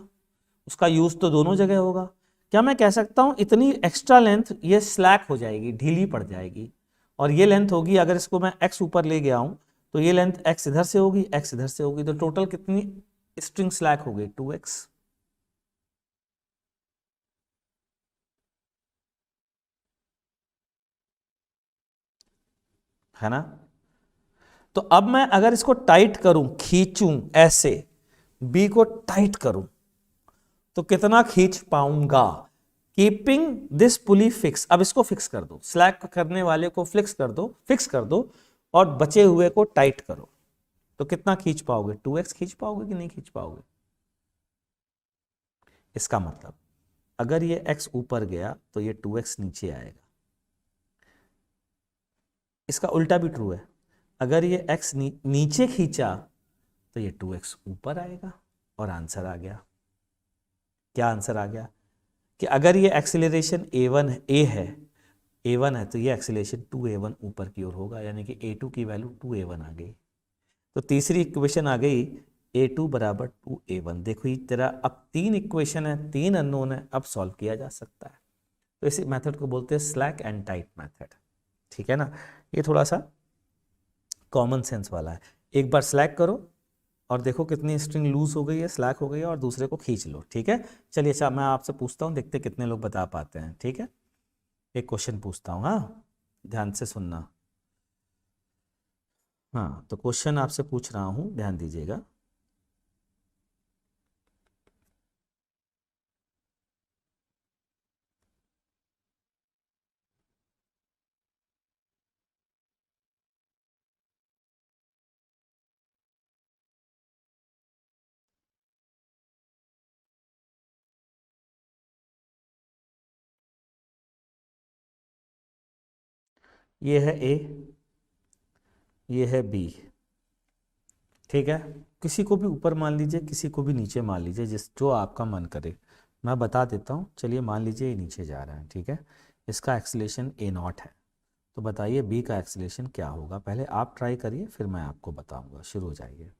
उसका यूज तो दोनों जगह होगा। क्या मैं कह सकता हूं इतनी एक्स्ट्रा लेंथ ये स्लैक हो जाएगी, ढीली पड़ जाएगी, और ये लेंथ होगी, अगर इसको मैं एक्स ऊपर ले गया हूं तो ये लेंथ एक्स इधर से होगी, एक्स इधर से होगी, तो टोटल कितनी स्ट्रिंग स्लैक हो गई, 2x, है ना। तो अब मैं अगर इसको टाइट करूं, खींचूं ऐसे, बी को टाइट करूं तो कितना खींच पाऊंगा, कीपिंग दिस पुली फिक्स। अब इसको फिक्स कर दो, स्लैक करने वाले को फिक्स कर दो, फिक्स कर दो, और बचे हुए को टाइट करो, तो कितना खींच पाओगे, 2x खींच पाओगे कि नहीं खींच पाओगे। इसका मतलब अगर ये x ऊपर गया तो ये 2x नीचे आएगा। इसका उल्टा भी ट्रू है, अगर ये x नीचे खींचा तो ये 2x ऊपर आएगा। और आंसर आ गया, क्या आंसर आ गया, कि अगर ये एक्सीलरेशन a1 है तो ये एक्सीलरेशन 2a1 ऊपर की ओर होगा, यानी कि a2 की वैल्यू 2a1 आ गई। तो तीसरी इक्वेशन आ गई a2 बराबर 2a1। देखो ये तेरा अब 3 इक्वेशन है, 3 अननोन है, अब सॉल्व किया जा सकता है। तो इसी मेथड को बोलते हैं स्लैक एंड टाइट मेथड, ठीक है ना। ये थोड़ा सा कॉमन सेंस वाला है। एक बार स्लैक करो और देखो कितनी स्ट्रिंग लूज हो गई है, स्लैक हो गई है, और दूसरे को खींच लो, ठीक है। चलिए अच्छा, मैं आपसे पूछता हूँ, देखते कितने लोग बता पाते हैं, ठीक है। एक क्वेश्चन पूछता हूँ, हाँ ध्यान से सुनना। हाँ, तो क्वेश्चन आपसे पूछ रहा हूँ, ध्यान दीजिएगा। ये है ए, ये है बी, ठीक है। किसी को भी ऊपर मान लीजिए, किसी को भी नीचे मान लीजिए, जिस जो आपका मन करे। मैं बता देता हूँ, चलिए मान लीजिए ये नीचे जा रहा है, ठीक है। इसका एक्सीलरेशन a0 है, तो बताइए बी का एक्सीलरेशन क्या होगा। पहले आप ट्राई करिए, फिर मैं आपको बताऊंगा, शुरू हो जाइए।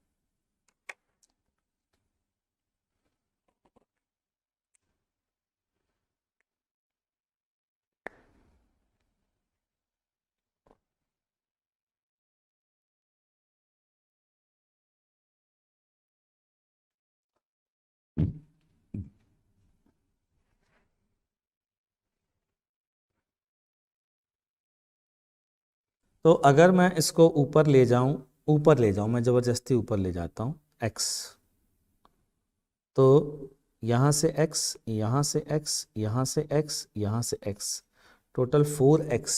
तो अगर मैं इसको ऊपर ले जाऊं, ऊपर ले जाऊं, मैं ज़बरदस्ती ऊपर ले जाता हूं x, तो यहाँ से x, यहाँ से x, यहाँ से x, यहाँ से x, total 4x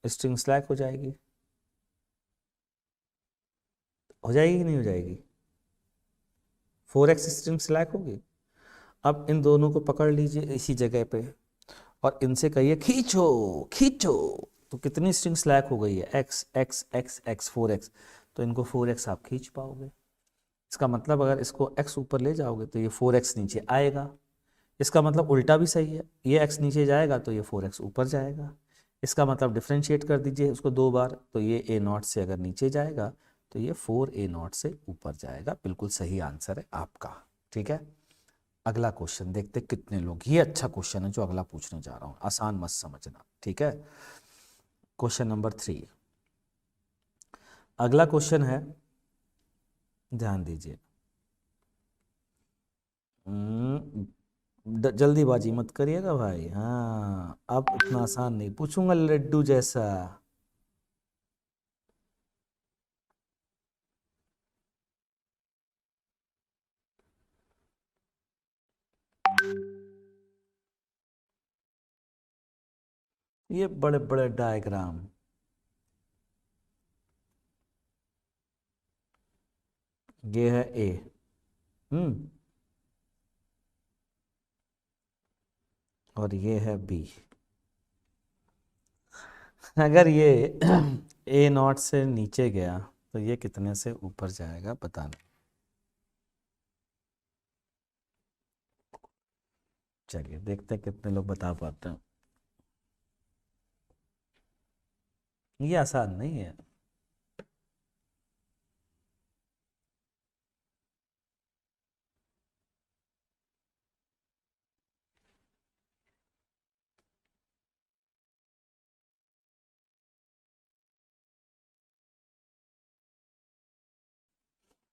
string slack हो जाएगी। हो जाएगी कि नहीं हो जाएगी, 4x स्ट्रिंग स्लैक होगी। अब इन दोनों को पकड़ लीजिए इसी जगह पे और इनसे कहिए खींचो खींचो, तो कितनी स्ट्रिंग स्लैक हो गई है, x x x x 4x, तो इनको 4x आप खींच पाओगे। इसका मतलब अगर इसको x ऊपर ले जाओगे तो ये 4x नीचे आएगा। इसका मतलब उल्टा भी सही है, ये x नीचे जाएगा तो ये 4x ऊपर जाएगा। इसका मतलब डिफ्रेंशिएट कर दीजिए उसको 2 बार, तो ये a0 से अगर नीचे जाएगा तो ये 4a0 से ऊपर जाएगा। बिल्कुल सही आंसर है आपका। ठीक है, अगला क्वेश्चन देखते कितने लोग, ये अच्छा क्वेश्चन है जो अगला पूछने जा रहा हूँ, आसान मत समझना। ठीक है, क्वेश्चन नंबर 3, अगला क्वेश्चन है, ध्यान दीजिए। जल्दीबाजी मत करिएगा भाई। हाँ, अब इतना आसान नहीं पूछूंगा लड्डू जैसा। ये बड़े बड़े डायग्राम, ये है ए। हम्म, और ये है बी। अगर ये a0 से नीचे गया तो ये कितने से ऊपर जाएगा बताना। चलिए देखते हैं कितने लोग बता पाते हैं। ये आसान नहीं है।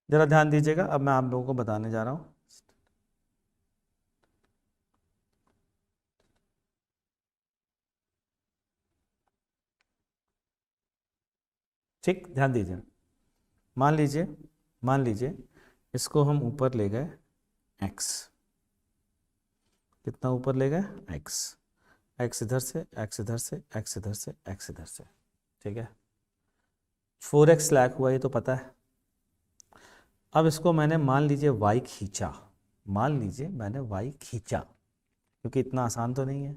जरा ध्यान दीजिएगा, अब मैं आप लोगों को बताने जा रहा हूँ। ठीक, ध्यान दीजिए। मान लीजिए, मान लीजिए इसको हम ऊपर ले गए x, कितना ऊपर ले गए x, x इधर से, x इधर से, x इधर से, x इधर से। ठीक है, 4x लैक हुआ ये तो पता है। अब इसको मैंने मान लीजिए y खींचा, मान लीजिए मैंने y खींचा, क्योंकि इतना आसान तो नहीं है।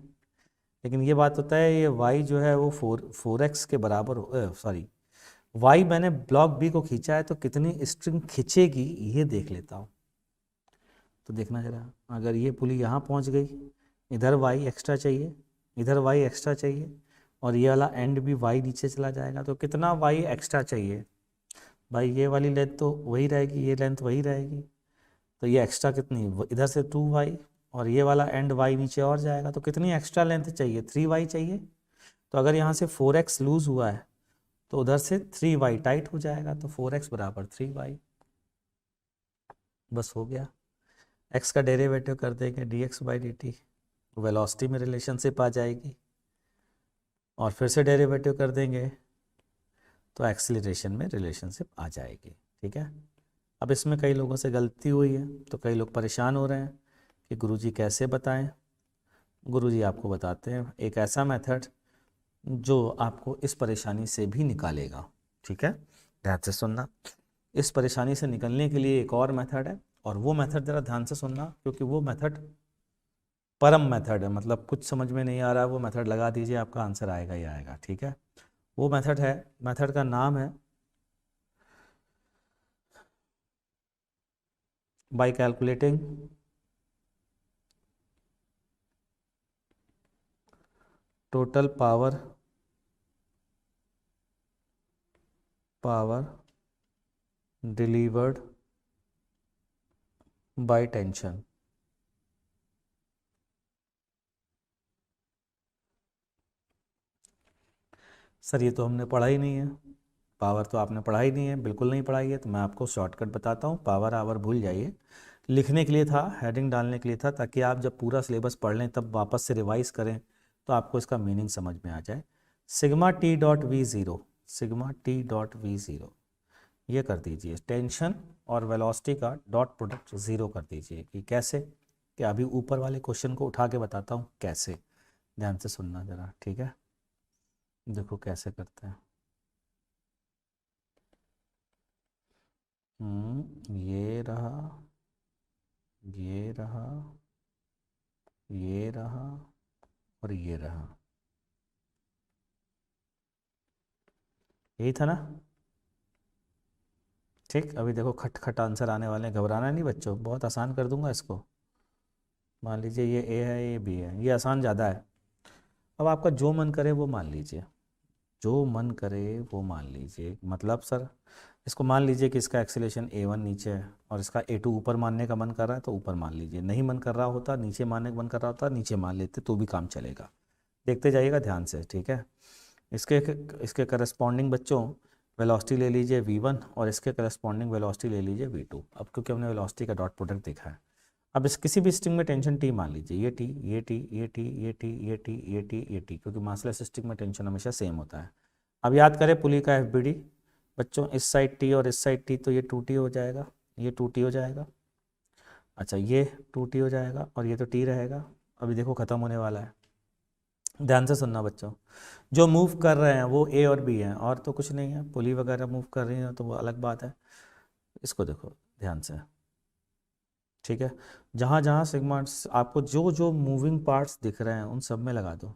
लेकिन ये बात होता है ये y जो है वो 4x के बराबर, सॉरी y मैंने ब्लॉक बी को खींचा है तो कितनी स्ट्रिंग खींचेगी ये देख लेता हूँ। तो देखना जरा, अगर ये पुली यहाँ पहुँच गई, इधर y एक्स्ट्रा चाहिए, इधर y एक्स्ट्रा चाहिए, और ये वाला एंड भी y नीचे चला जाएगा, तो कितना y एक्स्ट्रा चाहिए भाई। ये वाली लेंथ तो वही रहेगी, ये लेंथ वही रहेगी, तो ये एक्स्ट्रा कितनी, इधर से 2y, और ये वाला एंड y नीचे और जाएगा, तो कितनी एक्स्ट्रा लेंथ चाहिए, 3y चाहिए। तो अगर यहाँ से 4x लूज हुआ है तो उधर से 3y टाइट हो जाएगा, तो 4x बराबर 3y। बस हो गया। x का डेरिवेटिव कर देंगे dx/dt, वेलोसिटी में रिलेशनशिप आ जाएगी, और फिर से डेरिवेटिव कर देंगे तो एक्सीलरेशन में रिलेशनशिप आ जाएगी। ठीक है, अब इसमें कई लोगों से गलती हुई है तो कई लोग परेशान हो रहे हैं कि गुरुजी कैसे बताएं। गुरुजी आपको बताते हैं एक ऐसा मेथड जो आपको इस परेशानी से भी निकालेगा। ठीक है, ध्यान से सुनना। इस परेशानी से निकलने के लिए एक और मेथड है, और वो मेथड ज़रा ध्यान से सुनना, क्योंकि वो मेथड परम मेथड है। मतलब कुछ समझ में नहीं आ रहा है, वो मेथड लगा दीजिए, आपका आंसर आएगा ही आएगा। ठीक है, वो मेथड है, मेथड का नाम है bye calculating total power delivered by tension. Sir ये तो हमने पढ़ा ही नहीं है, पावर तो आपने पढ़ा ही नहीं है, बिल्कुल नहीं पढ़ाई है। तो मैं आपको शॉर्टकट बताता हूँ, पावर आवर भूल जाइए। लिखने के लिए था, हेडिंग डालने के लिए था, ताकि आप जब पूरा सिलेबस पढ़ लें तब वापस से रिवाइज करें तो आपको इसका मीनिंग समझ में आ जाए। Sigma T dot V zero, sigma T dot V zero, ये कर दीजिए। टेंशन और वेलोसिटी का डॉट प्रोडक्ट ज़ीरो कर दीजिए। कि कैसे, कि अभी ऊपर वाले क्वेश्चन को उठा के बताता हूँ कैसे, ध्यान से सुनना ज़रा। ठीक है, देखो कैसे करते हैं। ये रहा, ये रहा, ये रहा, और ये रहा, यही था ना। ठीक, अभी देखो खट खट आंसर आने वाले हैं, घबराना नहीं बच्चों, बहुत आसान कर दूंगा इसको। मान लीजिए ये ए है, ये बी है, ये आसान ज़्यादा है। अब आपका जो मन करे वो मान लीजिए, जो मन करे वो मान लीजिए। मतलब सर इसको मान लीजिए कि इसका एक्सीलेशन a1 नीचे है और इसका a2 ऊपर मानने का मन कर रहा है तो ऊपर मान लीजिए, नहीं मन कर रहा होता, नीचे मानने का मन कर रहा होता, नीचे मान लेते तो भी काम चलेगा। देखते जाइएगा ध्यान से, ठीक है। इसके इसके करस्पॉन्डिंग बच्चों वेलोसिटी ले लीजिए v1 और इसके करस्पॉन्डिंग वेलोसिटी ले लीजिए v2। अब क्योंकि हमने वेलोसिटी का डॉट प्रोडक्ट देखा है, अब इस किसी भी स्ट्रिंग में टेंशन टी मान लीजिए, ये टी ये टी ये टी ये टी ये टी ये टी ये टी, क्योंकि मासलेस स्ट्रिंग में टेंशन हमेशा सेम होता है। अब याद करें पुली का एफ बी डी बच्चों, इस साइड टी और इस साइड टी, तो ये 2t हो जाएगा, ये 2t हो जाएगा। अच्छा ये 2t हो जाएगा और ये तो t रहेगा। अभी देखो ख़त्म होने वाला है, ध्यान से सुनना बच्चों। जो मूव कर रहे हैं वो ए और बी हैं, और तो कुछ नहीं है। पुली वगैरह मूव कर रही हैं तो वो अलग बात है। इसको देखो ध्यान से, ठीक है। जहाँ जहाँ सिग्मास आपको जो जो मूविंग पार्ट्स दिख रहे हैं उन सब में लगा दो।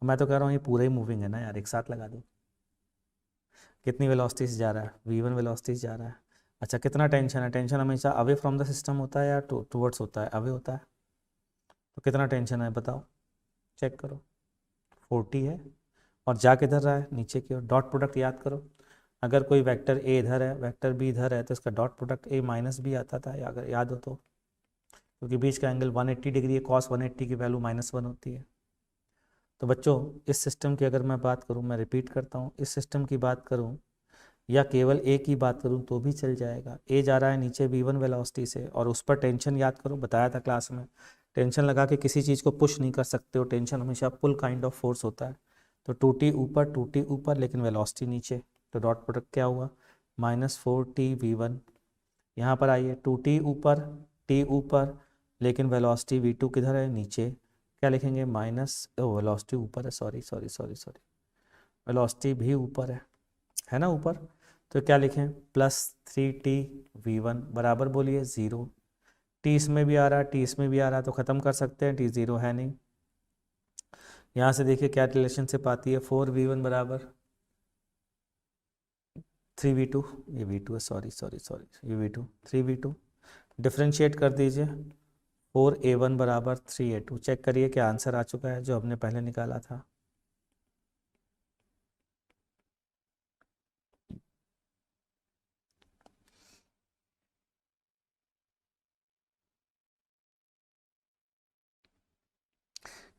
मैं तो कह रहा हूँ ये पूरा ही मूविंग है ना यार, एक साथ लगा दो। कितनी वेलोसिटी से जा रहा है, v1 वेलोसिटी से जा रहा है। अच्छा कितना टेंशन है, टेंशन हमेशा अवे फ्रॉम द सिस्टम होता है या टूवर्ड्स होता है, अवे होता है। तो कितना टेंशन है बताओ, चेक करो, 40 है। और जा किधर रहा है, नीचे की ओर। डॉट प्रोडक्ट याद करो, अगर कोई वेक्टर ए इधर है वेक्टर बी इधर है तो इसका dot product A minus B आता था, अगर याद हो तो, क्योंकि बीच का एंगल 180 डिग्री है, कॉस 180 की वैल्यू -1 होती है। तो बच्चों इस सिस्टम की अगर मैं बात करूं, मैं रिपीट करता हूं, इस सिस्टम की बात करूं या केवल ए की बात करूं तो भी चल जाएगा। ए जा रहा है नीचे v1 वेलोसिटी से और उस पर टेंशन याद करो, बताया था क्लास में, टेंशन लगा के किसी चीज़ को पुश नहीं कर सकते हो, टेंशन हमेशा पुल काइंड ऑफ फोर्स होता है। तो 2t ऊपर लेकिन वेलोसिटी नीचे, तो डॉट प्रोडक्ट क्या हुआ, -4t v1। यहाँ पर आइए 2t ऊपर, t ऊपर, लेकिन वेलोसिटी v2 किधर है, नीचे। क्या लिखेंगे, माइनस, वेलोसिटी ऊपर है, sorry sorry sorry sorry, velocity भी ऊपर है ना ऊपर। तो क्या लिखें, +3t v1 बराबर बोलिए 0। टी इसमें भी आ रहा है, टी इसमें भी आ रहा है, तो ख़त्म कर सकते हैं, टी 0 है नहीं। यहाँ से देखिए क्या रिलेशनशिप आती है, 4v1 बराबर 3v2, ये v2 है, सॉरी सॉरी सॉरी, ये v2, 3v2। डिफ्रेंशिएट कर दीजिए, 4a1 बराबर 3a2। चेक करिए क्या आंसर आ चुका है जो हमने पहले निकाला था।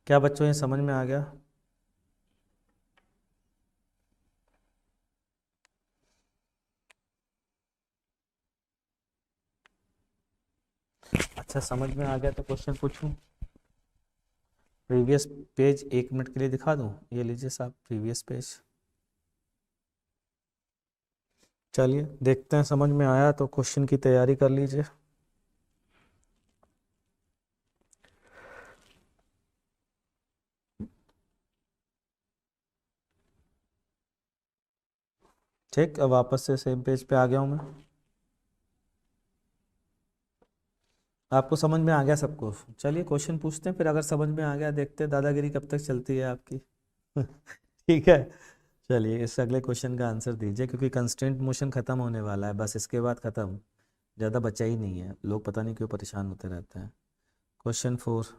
क्या बच्चों ये समझ में आ गया? अच्छा समझ में आ गया तो क्वेश्चन पूछूं? प्रीवियस पेज 1 मिनट के लिए दिखा दूं, ये लीजिए साहब प्रीवियस पेज। चलिए देखते हैं, समझ में आया तो क्वेश्चन की तैयारी कर लीजिए। ठीक, अब वापस से सेम पेज पे आ गया हूँ मैं। आपको समझ में आ गया सबको? चलिए क्वेश्चन पूछते हैं, फिर अगर समझ में आ गया देखते हैं दादागिरी कब तक चलती है आपकी। ठीक है, चलिए इस अगले क्वेश्चन का आंसर दीजिए, क्योंकि कंस्ट्रेंट मोशन खत्म होने वाला है, बस इसके बाद खत्म, ज़्यादा बचा ही नहीं है। लोग पता नहीं क्यों परेशान होते रहते हैं। क्वेश्चन 4,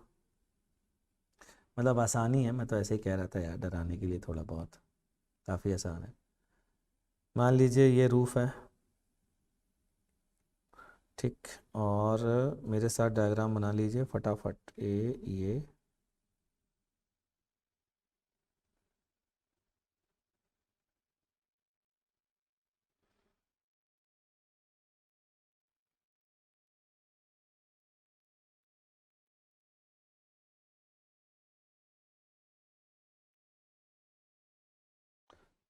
मतलब आसानी है, मैं तो ऐसे ही कह रहा था यार डराने के लिए, थोड़ा बहुत काफ़ी आसान है। मान लीजिए ये रूफ है, ठीक, और मेरे साथ डायग्राम बना लीजिए फटाफट। ये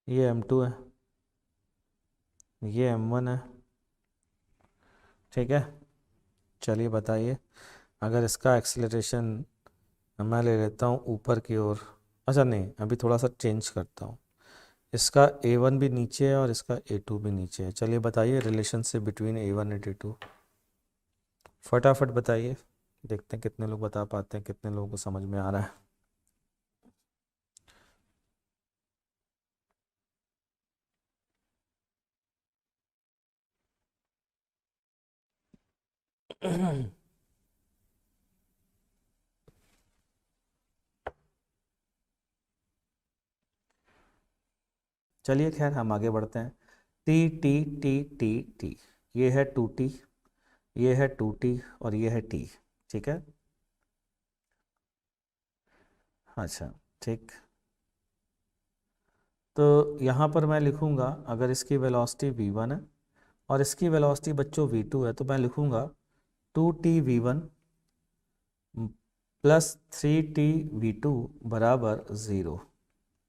ये m2 है, ये m1 है, ठीक है। चलिए बताइए, अगर इसका एक्सीलरेशन मैं ले लेता हूँ ऊपर की ओर, अच्छा नहीं अभी थोड़ा सा चेंज करता हूँ, इसका a1 भी नीचे है और इसका a2 भी नीचे है। चलिए बताइए relationship between a1 and a2, फटाफट बताइए, देखते हैं कितने लोग बता पाते हैं, कितने लोगों को समझ में आ रहा है। चलिए खैर हम आगे बढ़ते हैं। T T T T T, ये है 2t, ये है 2t और ये है t। ठीक है, अच्छा ठीक। तो यहाँ पर मैं लिखूँगा, अगर इसकी वेलोसिटी v1 है और इसकी वेलोसिटी बच्चों v2 है, तो मैं लिखूँगा 2t v1 plus 3t v2 बराबर 0।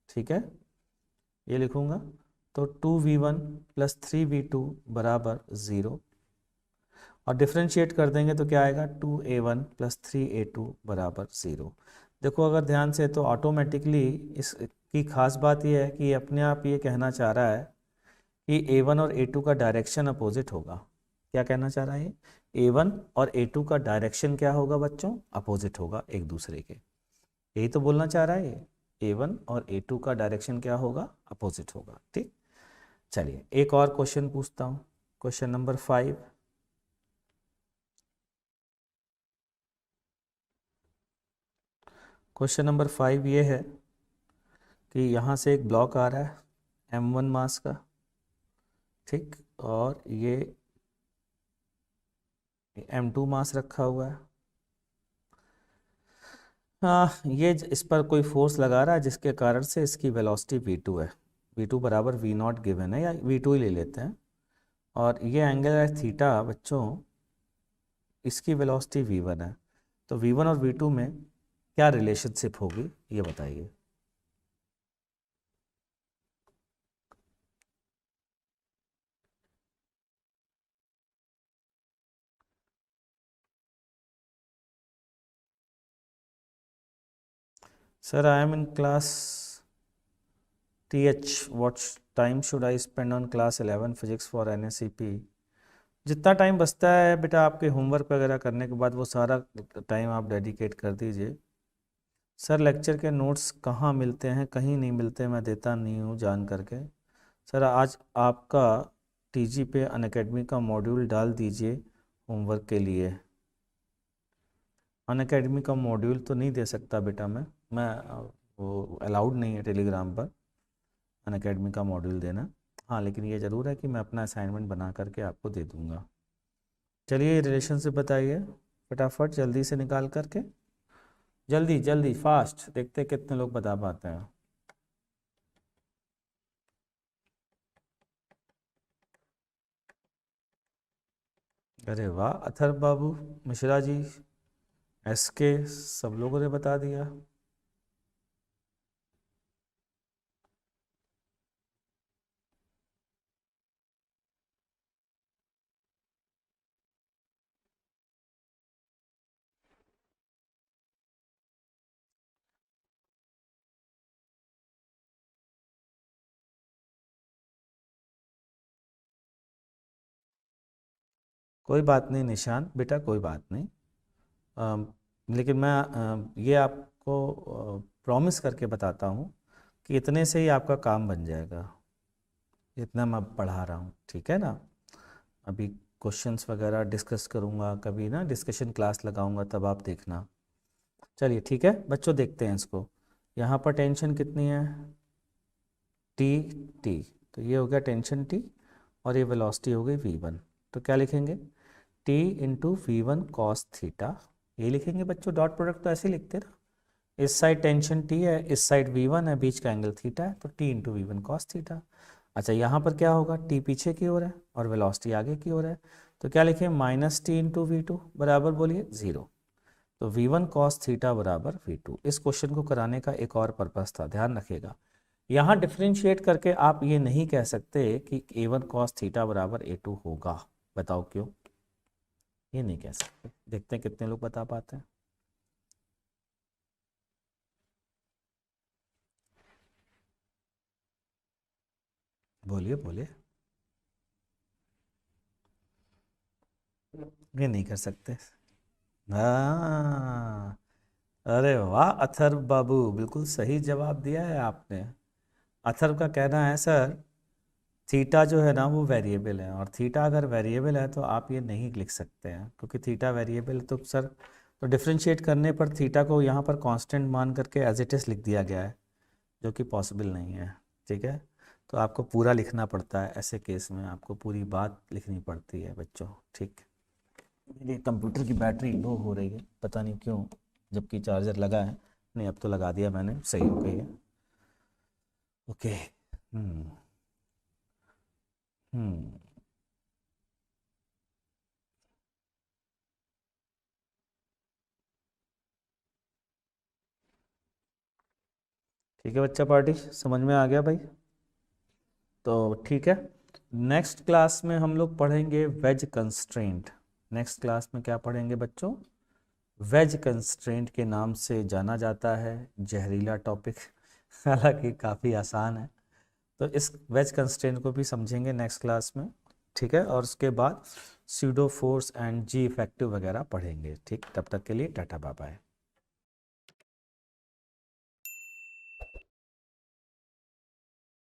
ठीक है, ये लिखूँगा। तो 2v1 प्लस 3v2 बराबर 0, और डिफ्रेंशिएट कर देंगे तो क्या आएगा, 2a1 प्लस 3a2 बराबर 0। देखो अगर ध्यान से, तो ऑटोमेटिकली इसकी खास बात यह है कि ये अपने आप ये कहना चाह रहा है कि a1 और a2 का डायरेक्शन अपोजिट होगा। क्या कहना चाह रहा है ये, a1 और a2 का डायरेक्शन क्या होगा बच्चों, अपोजिट होगा एक दूसरे के। यही तो बोलना चाह रहा है ये, a1 और a2 का डायरेक्शन क्या होगा, अपोजिट होगा। ठीक, चलिए एक और क्वेश्चन पूछता हूँ, क्वेश्चन नंबर 5। क्वेश्चन नंबर 5 ये है कि यहाँ से एक ब्लॉक आ रहा है m1 मास का, ठीक, और ये m2 मास रखा हुआ है। हाँ, ये इस पर कोई फोर्स लगा रहा है जिसके कारण से इसकी वेलोसिटी v2 है। v2 बराबर v0 गिवन है, या v2 ही ले लेते हैं। और ये एंगल है थीटा बच्चों, इसकी वेलोसिटी v1 है। तो v1 और v2 में क्या रिलेशनशिप होगी ये बताइए। Sir I am in class TH, what time should I spend on class 11 physics for NSCP? जितना टाइम बचता है बेटा आपके होमवर्क वगैरह करने के बाद, वो सारा टाइम आप डेडिकेट कर दीजिए। सर लेक्चर के नोट्स कहाँ मिलते हैं, कहीं नहीं मिलते, मैं देता नहीं हूँ जान करके। सर आज आपका TG पे अनअकैडमी का मॉड्यूल डाल दीजिए होमवर्क के लिए। अनअकैडमी का मॉड्यूल तो नहीं दे सकता बेटा मैं वो अलाउड नहीं है टेलीग्राम पर अनअकैडमी का मॉड्यूल देना। हाँ, लेकिन ये ज़रूर है कि मैं अपना असाइनमेंट बना करके आपको दे दूँगा। चलिए रिलेशनशिप बताइए फटाफट जल्दी से निकाल करके, जल्दी जल्दी फास्ट, देखते कितने लोग बता पाते हैं। अरे वाह, अथर्व बाबू, मिश्रा जी, SK, सब लोगों ने बता दिया। कोई बात नहीं निशान बेटा, कोई बात नहीं। लेकिन मैं ये आपको प्रॉमिस करके बताता हूँ कि इतने से ही आपका काम बन जाएगा, जितना मैं पढ़ा रहा हूँ। ठीक है ना, अभी क्वेश्चंस वगैरह डिस्कस करूँगा, कभी ना डिस्कशन क्लास लगाऊंगा, तब आप देखना। चलिए ठीक है बच्चों, देखते हैं इसको। यहाँ पर टेंशन कितनी है, टी टी, तो ये हो गया टेंशन टी, और ये वेलोसिटी हो गई v1। तो क्या लिखेंगे, t into V1 cos theta, ये लिखेंगे बच्चों। डॉट प्रोडक्ट तो ऐसे ही लिखते हैं ना, इस साइड टेंशन t है, इस साइड v1 है, बीच का एंगल थीटा है, तो t into V1 cos theta. अच्छा यहाँ पर क्या होगा, t पीछे की ओर है और वेलोसिटी आगे की ओर है, तो क्या लिखें, माइनस टी इंटू वी2 बराबर बोलिए 0। तो v1 कॉस थीटा बराबर v2। इस क्वेश्चन को कराने का एक और पर्पस था, ध्यान रखिएगा। यहाँ डिफ्रेंशिएट करके आप ये नहीं कह सकते कि a1 कॉस थीटा बराबर a2 होगा, बताओ क्यों, ये नहीं कह सकते। देखते हैं कितने लोग बता पाते हैं। बोलिए बोलिए, ये नहीं कर सकते। हाँ, अरे वाह अथर्व बाबू, बिल्कुल सही जवाब दिया है आपने। अथर्व का कहना है सर थीटा जो है ना वो वेरिएबल है, और थीटा अगर वेरिएबल है तो आप ये नहीं लिख सकते हैं, क्योंकि थीटा वेरिएबल तो सर, तो डिफ्रेंशिएट करने पर थीटा को यहाँ पर कांस्टेंट मान करके एज इट इज़ लिख दिया गया है, जो कि पॉसिबल नहीं है। ठीक है, तो आपको पूरा लिखना पड़ता है, ऐसे केस में आपको पूरी बात लिखनी पड़ती है बच्चों। ठीक, मेरे कंप्यूटर की बैटरी लो हो रही है, पता नहीं क्यों, जबकि चार्जर लगा है। नहीं, अब तो लगा दिया मैंने, सही हो गई है। ओके। हम्म। हम्म। ठीक है बच्चा पार्टी, समझ में आ गया भाई? तो ठीक है, नेक्स्ट क्लास में हम लोग पढ़ेंगे वेज कंस्ट्रेंट। नेक्स्ट क्लास में क्या पढ़ेंगे बच्चों? वेज कंस्ट्रेंट के नाम से जाना जाता है, जहरीला टॉपिक हालांकि काफ़ी आसान है। तो इस वेज कंस्ट्रेंट को भी समझेंगे नेक्स्ट क्लास में। ठीक है, और उसके बाद pseudo force and g effective वगैरह पढ़ेंगे। ठीक, तब तक के लिए टाटा बाय बाय।